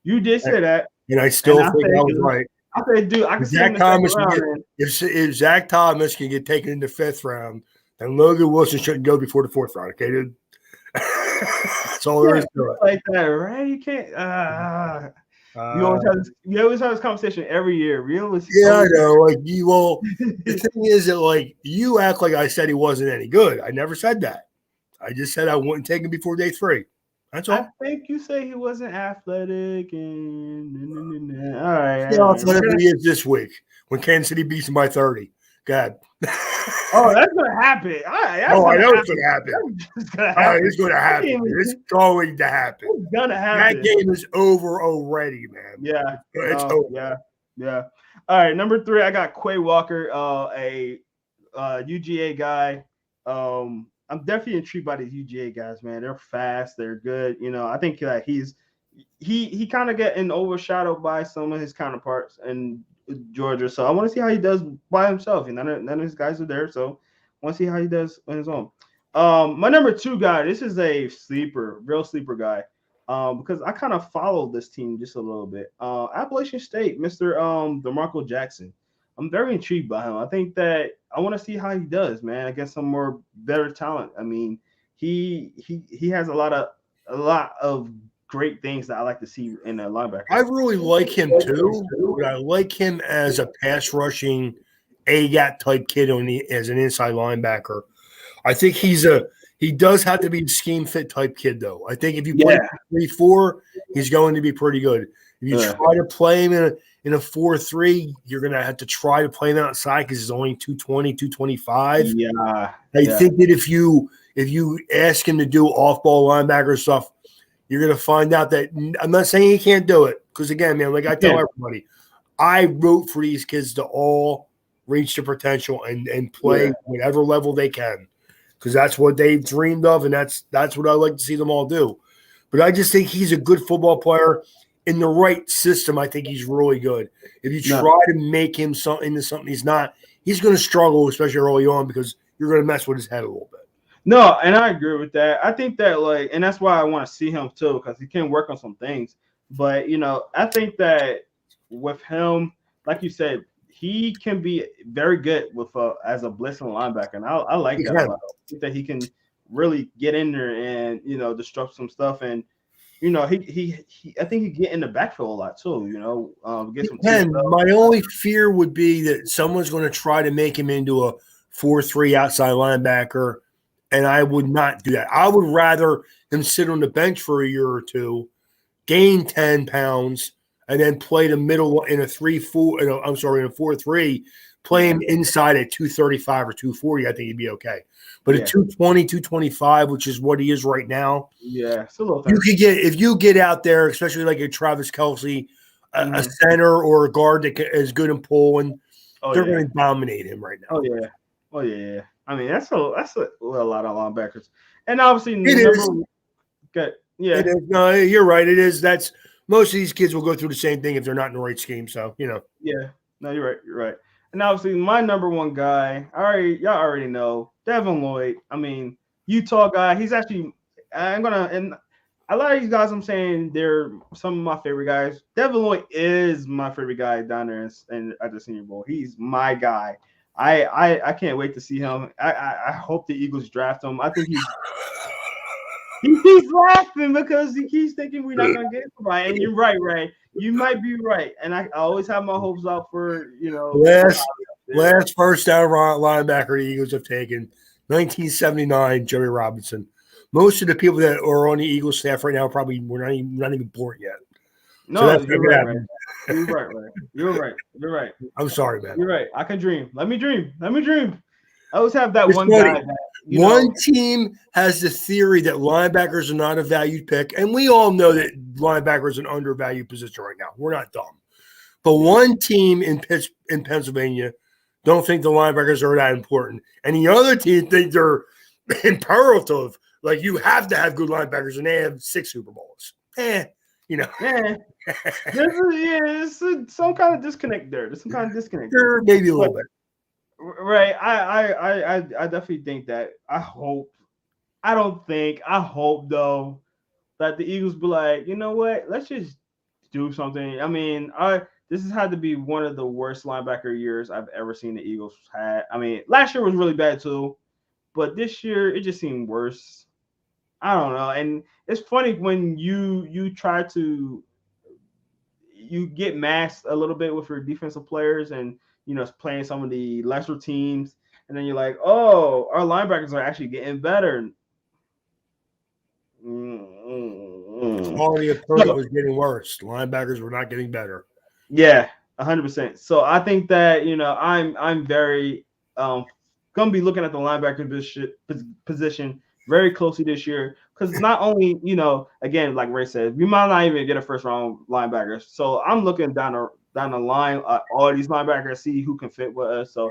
You did say that, and I still think I was right. I said, dude, I can see him in the second round. If Zach Thomas can get taken in the 5th round, then Logan Wilson shouldn't go before the 4th round. Okay, dude. That's all there is to it. Like that, right? You can't. You always have this conversation every year. I know. Like the thing is that you act like I said he wasn't any good. I never said that. I just said I wouldn't take him before day 3. That's all. I think you say he wasn't athletic and all right. Yeah, that's whatever he is this week when Kansas City beats him by 30. God. Oh, that's gonna happen. I know it's gonna happen. It's gonna happen. It's going to happen. It's gonna happen. That game is over already, man. Yeah, it's over. Yeah. All right, number 3, I got Kway Walker, a UGA guy. I'm definitely intrigued by these UGA guys, man. They're fast, they're good. I think that he kind of getting overshadowed by some of his counterparts in Georgia. So I want to see how he does by himself. None of his guys are there, so I want to see how he does on his own. My number 2 guy, this is a real sleeper guy, because I kind of followed this team just a little bit. Appalachian State, Mr. DeMarco Jackson. I'm very intrigued by him. I think that I want to see how he does, man, against some more better talent. I mean, he has a lot of great things that I like to see in a linebacker. I really like him too, but I like him as a pass rushing A-gap type kid as an inside linebacker. I think he does have to be a scheme fit type kid though. I think if you play 3-4, he's going to be pretty good. If you try to play him in a 4-3, you're going to have to try to play him outside because he's only 220, 225. Yeah. I think that if you ask him to do off-ball linebacker stuff, you're going to find out that – I'm not saying he can't do it because, again, man, like I tell everybody, I root for these kids to all reach their potential and play whatever level they can because that's what they've dreamed of, and that's what I like to see them all do. But I just think he's a good football player. in the right system, I think he's really good. If you try to make him into something he's not, he's going to struggle, especially early on, because you're going to mess with his head a little bit. No, and I agree with that. I think that and that's why I want to see him too, because he can work on some things. But I think that with him, like you said, he can be very good with as a blitzing linebacker, and I like that a lot. I think that he can really get in there and disrupt some stuff, and he I think he get in the backfield a lot too. Get some. My only fear would be that someone's going to try to make him into a 4-3 outside linebacker. And I would not do that. I would rather him sit on the bench for a year or two, gain 10 pounds, and then play the middle in a 4-3, play him inside at 235 or 240. I think he'd be okay. But at 220, 225, which is what he is right now. Yeah, it's a little if you get out there, especially like a Travis Kelce, a center or a guard that is good in pulling, they're going to dominate him right now. Oh yeah. I mean, that's a lot of linebackers, and obviously it is. Good. Yeah, it is. No, you're right. It is. That's most of these kids will go through the same thing if they're not in the right scheme. So Yeah. No, you're right. You're right. And obviously, my number one guy, y'all already know, Devin Lloyd. I mean, Utah guy. He's actually. And a lot of these guys, I'm saying they're some of my favorite guys. Devin Lloyd is my favorite guy down there at the Senior Bowl. He's my guy. I can't wait to see him. I hope the Eagles draft him. I think he's laughing because he keeps thinking we're not going to get somebody. And you're right, Ray. You might be right. And I always have my hopes out for, last first down linebacker the Eagles have taken, 1979, Joey Robinson. Most of the people that are on the Eagles staff right now probably were not even born yet. No, so you're right. You're right. I'm sorry, man. You're right. I can dream. Let me dream. I always have that one guy. One team has the theory that linebackers are not a valued pick, and we all know that linebacker is an undervalued position right now. We're not dumb. But one team in Pennsylvania don't think the linebackers are that important, and the other team think they're imperative. Like, you have to have good linebackers, and they have 6 Super Bowls. There's some kind of disconnect there. There's some kind of disconnect. Sure, maybe a little bit. Right. I definitely think that. I hope though that the Eagles be like, you know what? Let's just do something. I mean, this has had to be one of the worst linebacker years I've ever seen the Eagles had. I mean, last year was really bad too, but this year it just seemed worse. I don't know. And it's funny when you try to get masked a little bit with your defensive players and playing some of the lesser teams, and then you're like, oh, our linebackers are actually getting better. The quality of play was getting worse. Linebackers were not getting better. Yeah, 100%. So I think that I'm very gonna be looking at the linebacker position very closely this year, because not only again, like Ray said, we might not even get a first round linebacker. So I'm looking down the line at all these linebackers, see who can fit with us. So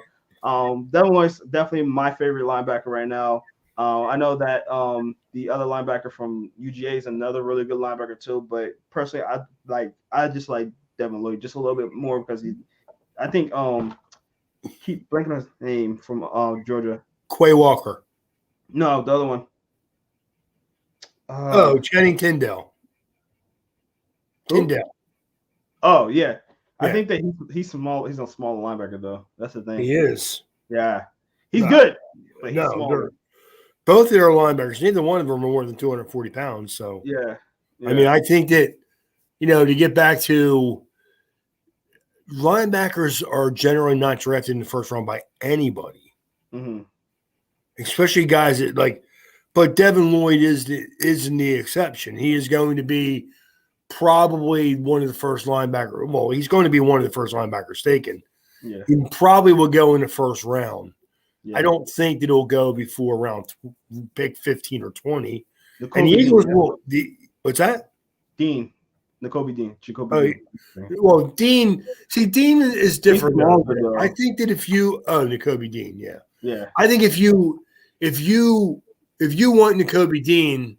Devin Lloyd's definitely my favorite linebacker right now. I know that the other linebacker from UGA is another really good linebacker too, but personally, I just like Devin Lloyd just a little bit more because I think keep blanking on his name from Georgia. Kway Walker. No, the other one. Channing Tyndall. Oh yeah. I think that he's small. He's a small linebacker though. That's the thing. He is. Yeah, he's good, but he's small. Both of their linebackers, neither one of them are more than 240 pounds. So yeah. I mean, I think that to get back to linebackers are generally not drafted in the first round by anybody. Mm-hmm. Especially guys that but Devin Lloyd isn't the exception. He is going to be probably one of the first linebackers. Well, he's going to be one of the first linebackers taken. Yeah. He probably will go in the first round. Yeah. I don't think that it'll go before round pick 15 or 20. Jacoby and the Eagles Dean, will. What's that? Dean. Jacoby Dean. Dean. Well, Dean. See, Dean is different. I think that if you Jacoby Dean, yeah. Yeah. I think if you want Jacoby Dean,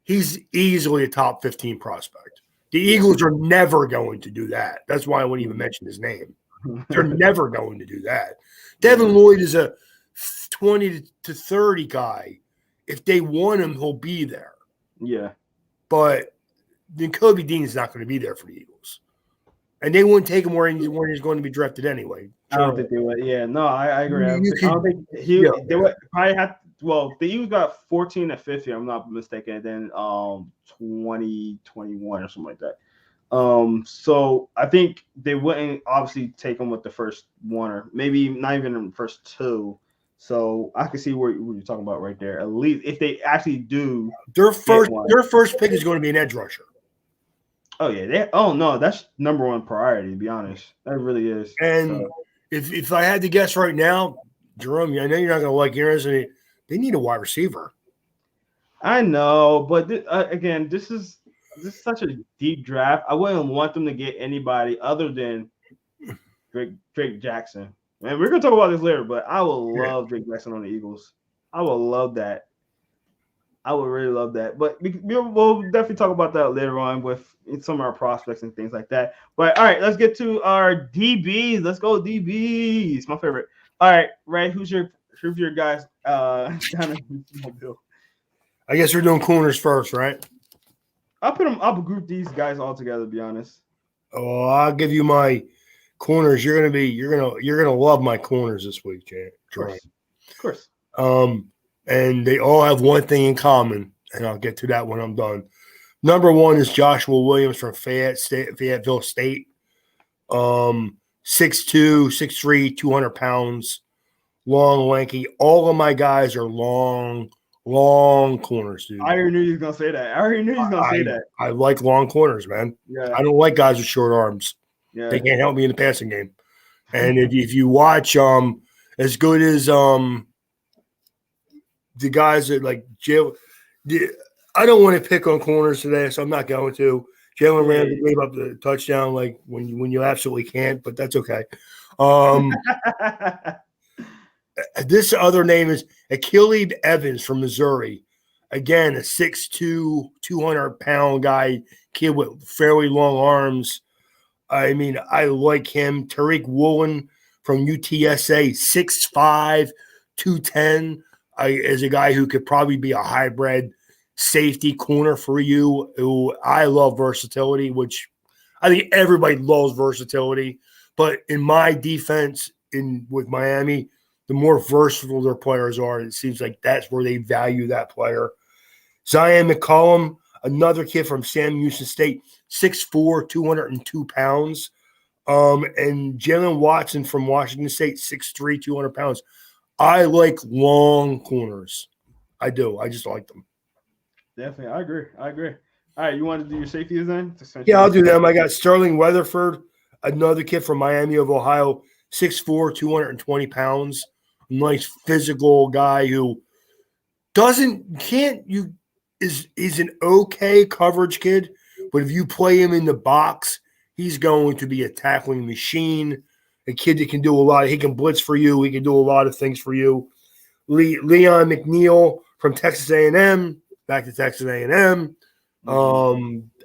he's easily a top 15 prospect. The Eagles are never going to do that. That's why I wouldn't even mention his name. They're never going to do that. Devin Lloyd is a 20 to 30 guy. If they want him, he'll be there. Yeah. But then Kobe Dean is not going to be there for the Eagles. And they wouldn't take him where he's going to be drafted anyway. I don't think they would. Yeah, no, I agree. I don't think they would probably have. Well, the Eagles got 14 at 50. I'm not mistaken. And then 2021 or something like that. So I think they wouldn't obviously take him with the first one or maybe not even in the first two. So I can see what you're talking about right there. At least if they actually do, their first pick is going to be an edge rusher. Oh yeah, no, that's number one priority. To be honest, that really is. And if I had to guess right now, Jerome, I know you're not going to like yours, and they need a wide receiver. I know, but again, this is such a deep draft. I wouldn't want them to get anybody other than Drake Jackson. And we're gonna talk about this later, but I would love Drake Jackson on the Eagles. I would love that. I would really love that. But we'll definitely talk about that later on with some of our prospects and things like that. But all right, let's get to our DBs. Let's go DBs. My favorite. All right, Ray, who's your guys? I guess we're doing corners first, right? I'll group these guys all together. To be honest. Oh, I'll give you my corners. You're gonna love my corners this week, Jay. Of course. And they all have one thing in common, and I'll get to that when I'm done. Number one is Joshua Williams from Fayetteville State. 6'2", 6'3", 200 pounds, long, lanky. All of my guys are long corners, dude. I already knew you was gonna say that. I like long corners, man. Yeah. I don't like guys with short arms. Yeah. They can't help me in the passing game. And if you watch as good as the guys that like I don't want to pick on corners today, so I'm not going to. Jalen Ramsey gave up the touchdown like when you absolutely can't, but that's okay. This other name is Achille Evans from Missouri. Again, a 6'2", 200-pound guy, kid with fairly long arms. I mean, I like him. Tariq Woolen from UTSA, 6'5", 210. As a guy who could probably be a hybrid safety corner for you. Who I love versatility, which I think everybody loves versatility. But in my defense with Miami, the more versatile their players are, it seems like that's where they value that player. Zion McCollum, another kid from Sam Houston State, 6'4", 202 pounds. And Jalen Watson from Washington State, 6'3", 200 pounds. I like long corners. I do. I just like them. Definitely. I agree. All right. You want to do your safeties then? Yeah, I'll do them. I got Sterling Weatherford, another kid from Miami of Ohio, 6'4", 220 pounds. Nice physical guy who is an okay coverage kid, but if you play him in the box, he's going to be a tackling machine. A kid that can do a lot. He can blitz for you. He can do a lot of things for you. Leon McNeil from Texas A&M, back to Texas A&M.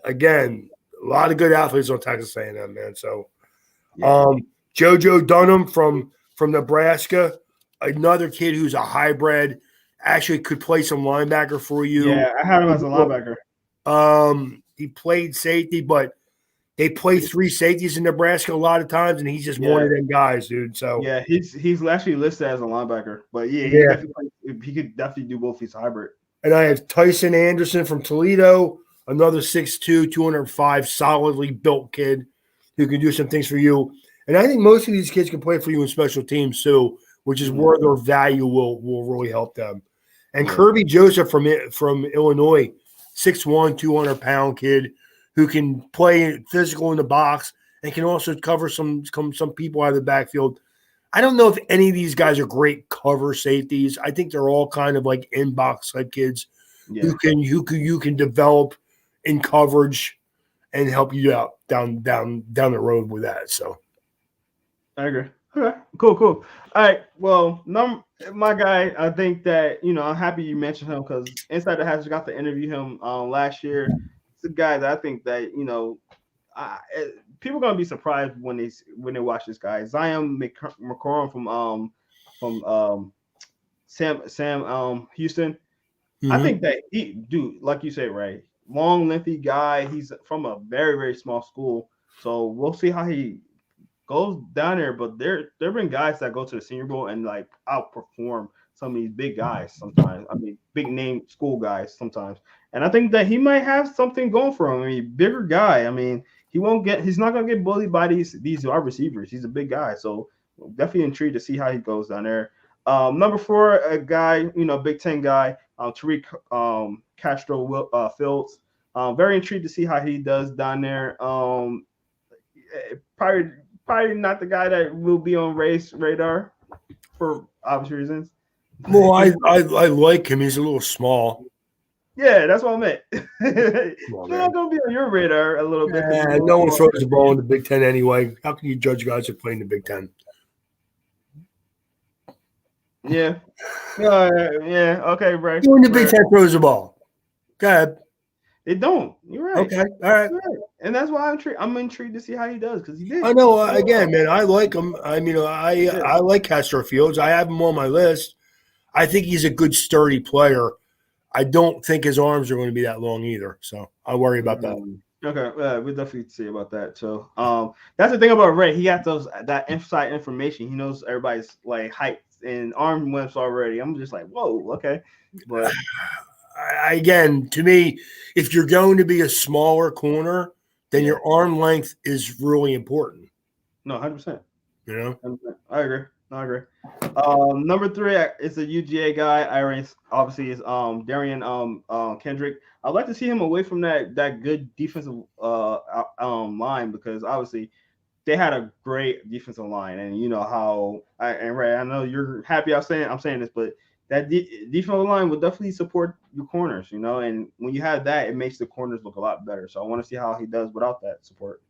Again, a lot of good athletes on Texas A&M, man. So, Jojo Dunham from Nebraska, another kid who's a hybrid, actually could play some linebacker for you. Yeah, I had him as a linebacker. He played safety, but they play three safeties in Nebraska a lot of times, and he's just one of them guys, dude. So yeah, he's actually listed as a linebacker, but he could definitely do both. He's hybrid. And I have Tyson Anderson from Toledo, another 6'2", 205, solidly built kid who can do some things for you. And I think most of these kids can play for you in special teams too, which is where their value will really help them. And Kirby Joseph from Illinois, 6'1", 200-pound kid who can play physical in the box and can also cover some people out of the backfield. I don't know if any of these guys are great cover safeties. I think they're all kind of like in-box type kids who can develop in coverage and help you out down the road with that. So I agree. Okay, cool. All right, well, my guy, I think that I'm happy you mentioned him because Inside the Hatch got to interview him last year. the guy that I think that people are gonna be surprised when they watch this guy, Zion Mccurry from Sam Houston. I think that like you said, right, long, lengthy guy. He's from a very, very small school, so we'll see how he goes down there. But there've been guys that go to the Senior Bowl and like outperform some of these big guys sometimes. I mean, big name school guys sometimes. And I think that he might have something going for him. I mean, bigger guy. I mean, he's not gonna get bullied by these wide receivers. He's a big guy, so definitely intrigued to see how he goes down there. Number 4, a guy, Big Ten guy, Tariq Castro Fields. Very intrigued to see how he does down there. Probably not the guy that will be on race radar for obvious reasons. Well, I like him. He's a little small. Yeah, that's what I meant. He's not going to be on your radar a little bit. No one throws the ball in the Big Ten anyway. How can you judge guys that play in the Big Ten? Yeah. Yeah. Okay, Bray. Who in the Big Ten throws the ball? Go ahead. They don't. You're right. Okay. All right. And that's why I'm intrigued to see how he does because he did. I know. Again, man, I like him. I mean, I like Castro Fields. I have him on my list. I think he's a good, sturdy player. I don't think his arms are going to be that long either. So I worry about that. Okay, we definitely see about that too. That's the thing about Ray. He got that inside information. He knows everybody's like height and arm lengths already. I'm just like, whoa, okay. But again, to me, if you're going to be a smaller corner, then your arm length is really important. No, 100%. You know, 100%. I agree. Number 3 is a UGA guy. Obviously is Darion Kendrick. I'd like to see him away from that good defensive line because obviously they had a great defensive line, and you know how Ray, I know you're happy I'm saying this, but that defensive line would definitely support your corners, and when you have that, it makes the corners look a lot better. So I want to see how he does without that support.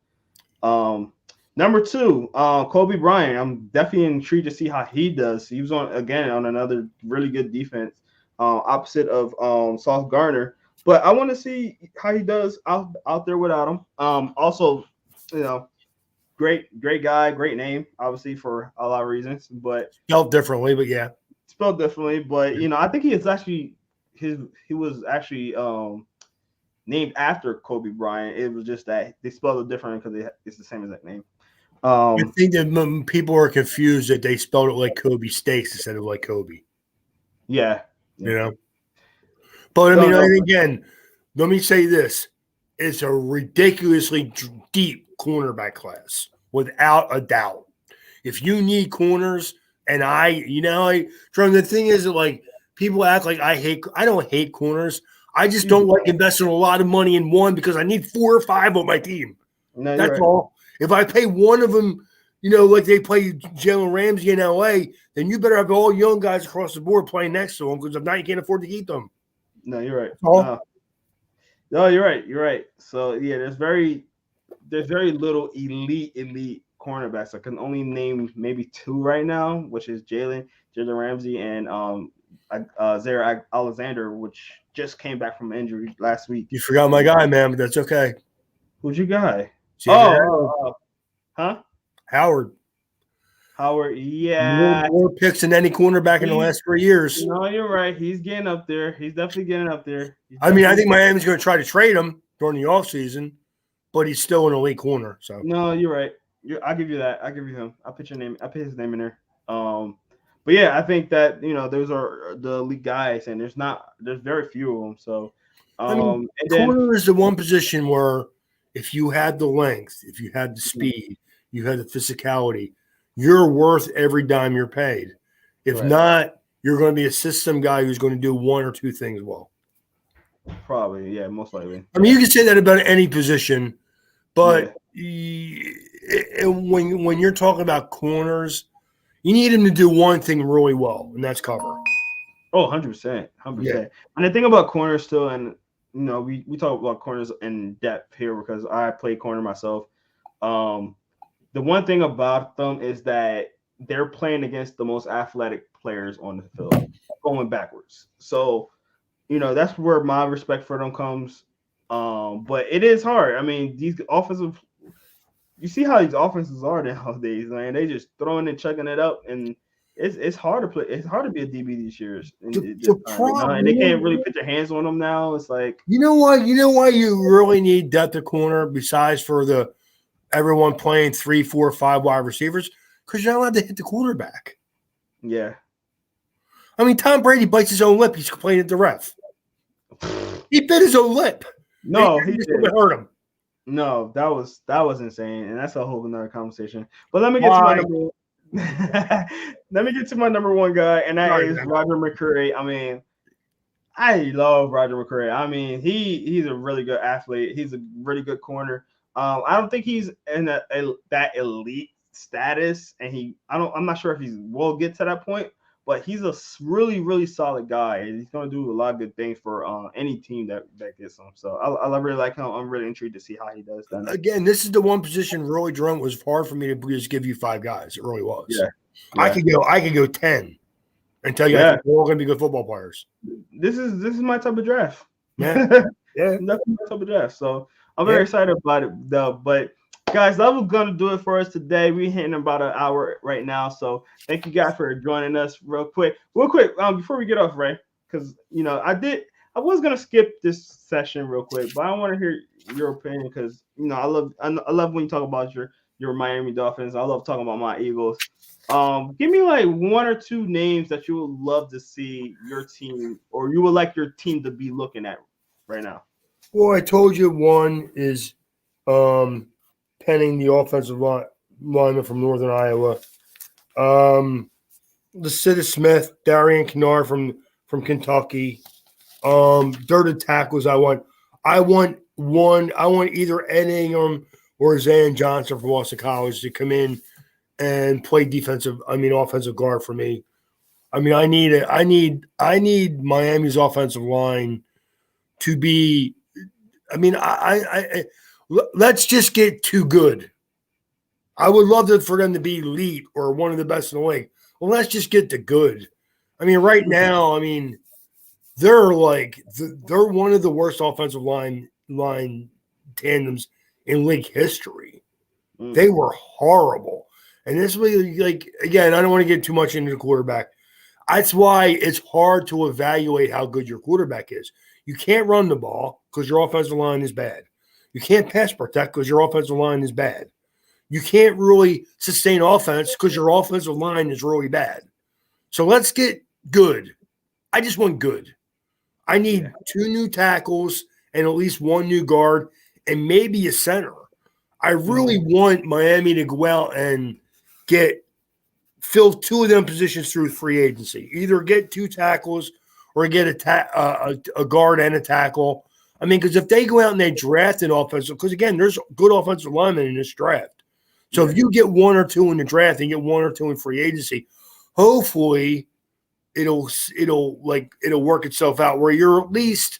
Number 2, Kobe Bryant. I'm definitely intrigued to see how he does. He was on another really good defense, opposite of Sauce Gardner. But I want to see how he does out there without him. Also, great guy, great name, obviously for a lot of reasons. But spelled differently, but yeah, spelled differently. But I think he was actually named after Kobe Bryant. It was just that they spelled it different because it's the same exact name. I think that people are confused that they spelled it like Kobe Steaks instead of like Kobe. Yeah. But I mean, again, let me say this: it's a ridiculously deep cornerback class, without a doubt. If you need corners, and the thing is that like people act like I don't hate corners. I just don't like investing a lot of money in one because I need 4 or 5 on my team. No, that's all. If I pay one of them, like they play Jalen Ramsey in LA, then you better have all young guys across the board playing next to them because if not, you can't afford to keep them. No, you're right. No, you're right. You're right. So yeah, there's very little elite cornerbacks. I can only name maybe 2 right now, which is Jalen Ramsey and Zaire Alexander, which just came back from injury last week. You forgot my guy, man, but that's okay. Who's your guy? Howard. Howard, yeah. More picks than any cornerback in the last 3 years. No, you're right. He's getting up there. He's definitely getting up there. I think Miami's going to try to trade him during the offseason, but he's still an elite corner. So no, you're right. I'll give you that. I'll give you him. I'll put his name in there. But yeah, I think that those are the elite guys, and there's very few of them. So corner is the one position where if you had the length, if you had the speed, you had the physicality, you're worth every dime you're paid. If not, you're going to be a system guy who's going to do 1 or 2 things well. Probably, yeah, most likely. I mean, you can say that about any position, but when you're talking about corners, you need him to do one thing really well, and that's cover. Oh, 100%. 100%. Yeah. And the thing about corners still, and we talk about corners in depth here because I play corner myself. The one thing about them is that they're playing against the most athletic players on the field, going backwards. So, that's where my respect for them comes. But it is hard. I mean, these offensive. You see how these offenses are nowadays, man. They just throwing and chucking it up, and it's hard to play. It's hard to be a DB these years. And they can't really put their hands on them now. It's like you know why you really need depth at corner besides for the everyone playing 3, 4, 5 wide receivers because you're not allowed to hit the quarterback. Yeah. I mean, Tom Brady bites his own lip. He's complaining at the ref. He bit his own lip. No, he didn't hurt him. No, that was insane, and that's a whole another conversation. But let me get to my number one guy, and that is Roger Mccurry. I mean, I love Roger Mccurry. I mean, he's a really good athlete. He's a really good corner. I don't think he's in that elite status, and I'm not sure if he will get to that point. But he's a really, really solid guy, and he's going to do a lot of good things for any team that gets him. So I really like him. I'm really intrigued to see how he does that. Again, this is the one position really, Jerome, was hard for me to just give you 5 guys. It really was. Yeah. I could go 10 and tell you I think they're all going to be good football players. This is my type of draft. Yeah, that's my type of draft. So I'm very excited about it, though. But guys, that was going to do it for us today. We're hitting about an hour right now. So thank you guys for joining us real quick. Before we get off, Ray, because, I was going to skip this session real quick, but I want to hear your opinion because, I love when you talk about your Miami Dolphins. I love talking about my Eagles. Give me like 1 or 2 names that you would love to see your team or you would like your team to be looking at right now. Well, I told you one is Penning, the offensive lineman from Northern Iowa. Devonta Smith, Darion Beavers from Kentucky. Dirted tackles. I want either Ed Ingram or Zan Johnson from Boston College to come in and play offensive guard for me. I mean, I need Miami's offensive line to be. I mean, let's just get too good. I would love for them to be elite or one of the best in the league. Well, let's just get to good. I mean, right now, they're one of the worst offensive line tandems in league history. They were horrible. And this was again, I don't want to get too much into the quarterback. That's why it's hard to evaluate how good your quarterback is. You can't run the ball because your offensive line is bad. You can't pass protect because your offensive line is bad. You can't really sustain offense because your offensive line is really bad. So let's get good. I just want good. I need 2 new tackles and at least 1 new guard and maybe a center. I really want Miami to go out and fill 2 of them positions through free agency. Either get 2 tackles or get a guard and a tackle. I mean, because if they go out and they draft an offensive, because again, there's good offensive linemen in this draft. So if you get 1 or 2 in the draft and get 1 or 2 in free agency, hopefully it'll work itself out where you're at least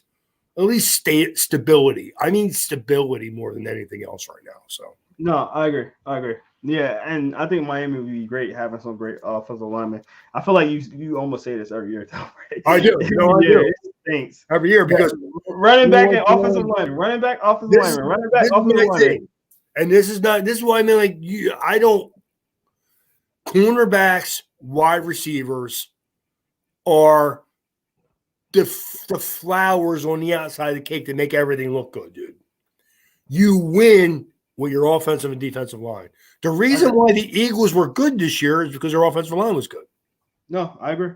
stability. I mean stability more than anything else right now. So no, I agree. Yeah, and I think Miami would be great having some great offensive linemen. I feel like you almost say this every year, though, right? I do. No, I do. Thanks. Every year because running back and offensive lineman, running back, offensive lineman, running back, offensive lineman. And this is why I mean, I don't. Cornerbacks, wide receivers are the flowers on the outside of the cake that make everything look good, dude. You win with your offensive and defensive line. The reason why the Eagles were good this year is because their offensive line was good. No, I agree.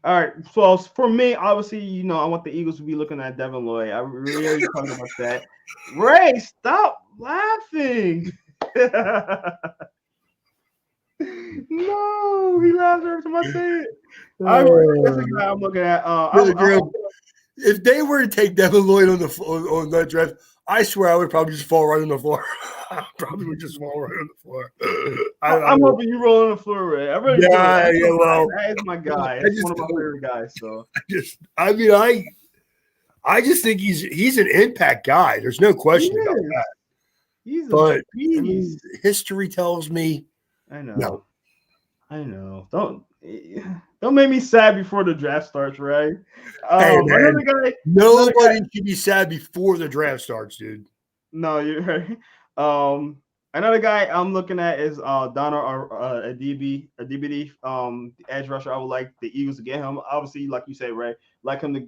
All right. So for me, obviously, I want the Eagles to be looking at Devin Lloyd. I really talking about that. Ray, stop laughing. No, he laughs every time I say it. That's the guy I'm looking at. If they were to take Devin Lloyd on that draft, I swear I would probably just fall right on the floor. I probably would just fall right on the floor. I'm hoping you roll on the floor, Ray. I really well, that is my guy. It's one of my favorite guys. So I just think he's an impact guy. There's no question about that. He's a history tells me I know. no. I know. Don't make me sad before the draft starts, right? Hey, man, Another nobody guy. should be sad before the draft starts, dude. No, you're right. Another guy I'm looking at is Donald DBD, the edge rusher. I would like the Eagles to get him. Obviously, like you say, Ray, like him to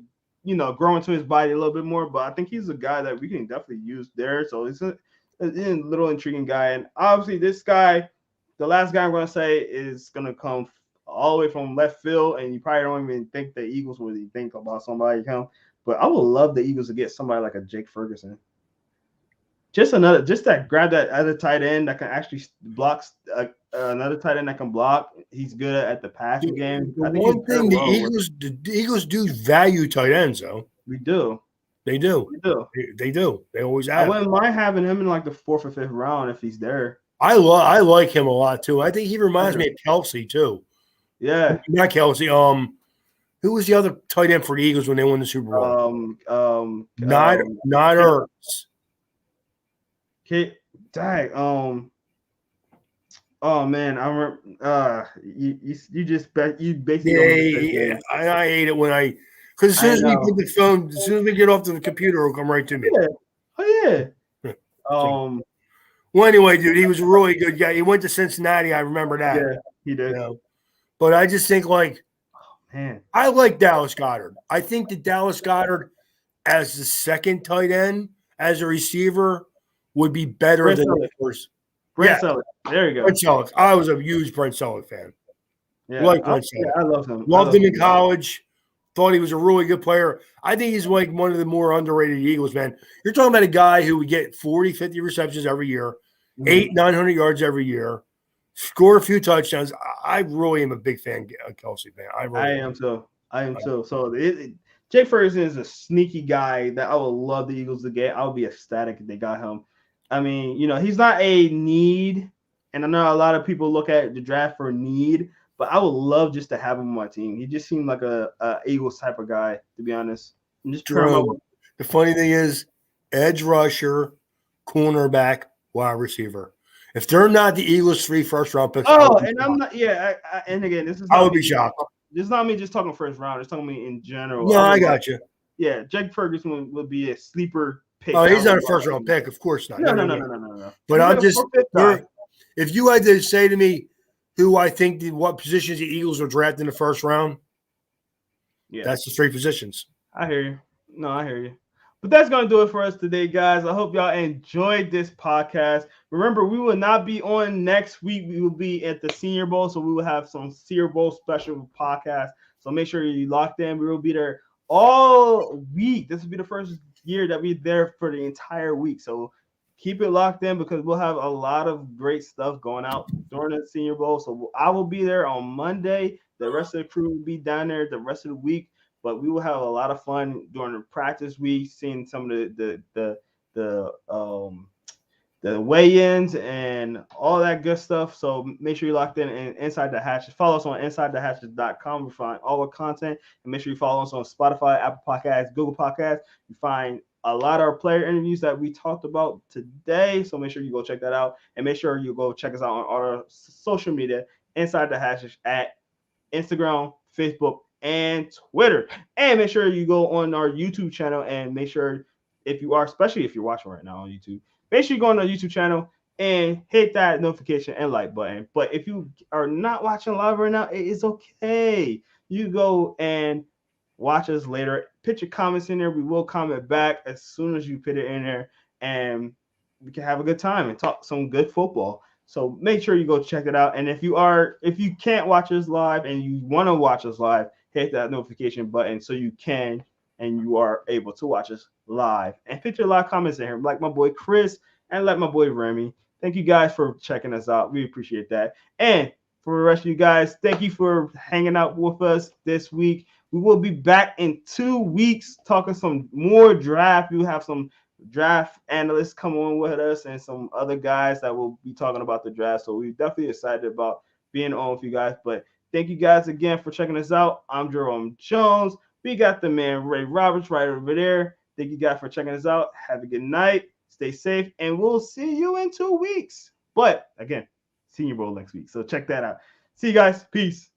grow into his body a little bit more. But I think he's a guy that we can definitely use there. So he's a little intriguing guy. And obviously, this guy, the last guy I'm going to say is going to come all the way from left field, and you probably don't even think the Eagles would even think about somebody like him. But I would love the Eagles to get somebody like a Jake Ferguson. Just that grab that other tight end that can actually block another tight end that can block. He's good at the passing game. The one thing the Eagles do value tight ends, though. We do. They do. They do. They always have. I wouldn't mind having him in like the 4th or 5th round if he's there. I like him a lot too. I think he reminds me of Kelsey too. Yeah, not Kelsey. Who was the other tight end for the Eagles when they won the Super Bowl? Not Ertz. Okay, dang. Oh man, I remember. You basically. Yeah. I hate it when because as soon as we put the phone, as soon as we get off the computer, it'll come right to me. Yeah. Oh yeah. Well, anyway, dude, he was a really good guy. He went to Cincinnati. I remember that. Yeah, he did. But I just think, man, I like Dallas Goedert. I think that Dallas Goedert as the second tight end, as a receiver, would be better than the first. Brent Selleck. There you go. Brent Selleck. I was a huge Brent Selleck fan. Yeah, Brent Selleck. I love him. Loved him in college. Thought he was a really good player. I think he's like one of the more underrated Eagles, man. You're talking about a guy who would get 40, 50 receptions every year, 800-900 yards every year, score a few touchdowns. I really am a big fan of Kelsey, man. I am too. So Jake Ferguson is a sneaky guy that I would love the Eagles to get. I would be ecstatic if they got him. I mean, he's not a need, and I know a lot of people look at the draft for need, but I would love just to have him on my team. He just seemed like a Eagles type of guy, to be honest. And just the funny thing is, edge rusher, cornerback, wide receiver. If they're not the Eagles' 3 first-round picks, and I'm not. Yeah, and again, this is. I would be shocked. This is not me just talking first round. It's talking me in general. No, I got you. Yeah, Jake Ferguson would be a sleeper pick. Oh, he's not a first-round pick, of course not. No. But if you had to say to me who I think what positions the Eagles will draft in the first round, that's the 3 positions. I hear you. No, I hear you. But that's going to do it for us today, guys. I hope y'all enjoyed this podcast. Remember, we will not be on next week. We will be at the Senior Bowl, so we will have some Senior Bowl special podcast. So make sure you locked in. We will be there all week. This will be the first year that we're there for the entire week. So keep it locked in because we'll have a lot of great stuff going out during the Senior Bowl. So I will be there on Monday. The rest of the crew will be down there the rest of the week. But we will have a lot of fun during the practice week, seeing some of the weigh-ins and all that good stuff. So make sure you're locked in and Inside the Hatches. Follow us on InsideTheHatches.com. You find all the content, and make sure you follow us on Spotify, Apple Podcasts, Google Podcasts. You find a lot of our player interviews that we talked about today. So make sure you go check that out, and make sure you go check us out on our social media, Inside the Hatches at Instagram, Facebook, and Twitter. And make sure you go on our YouTube channel and make sure especially if you're watching right now on YouTube, make sure you go on our YouTube channel and hit that notification and like button. But if you are not watching live right now, it is okay. You go and watch us later. Put your comments in there. We will comment back as soon as you put it in there, and we can have a good time and talk some good football. So make sure you go check it out. And if you can't watch us live and you want to watch us live, hit that notification button so you can and you are able to watch us live. And put your live comments in here, like my boy Chris and like my boy Remy. Thank you guys for checking us out. We appreciate that. And for the rest of you guys, thank you for hanging out with us this week. We will be back in 2 weeks talking some more draft. We will have some draft analysts come on with us and some other guys that will be talking about the draft. So we're definitely excited about being on with you guys. But thank you guys again for checking us out. I'm Jerome Jones. We got the man Ray Roberts right over there. Thank you guys for checking us out. Have a good night. Stay safe, and we'll see you in 2 weeks. But again, Senior Bowl next week. So check that out. See you guys. Peace.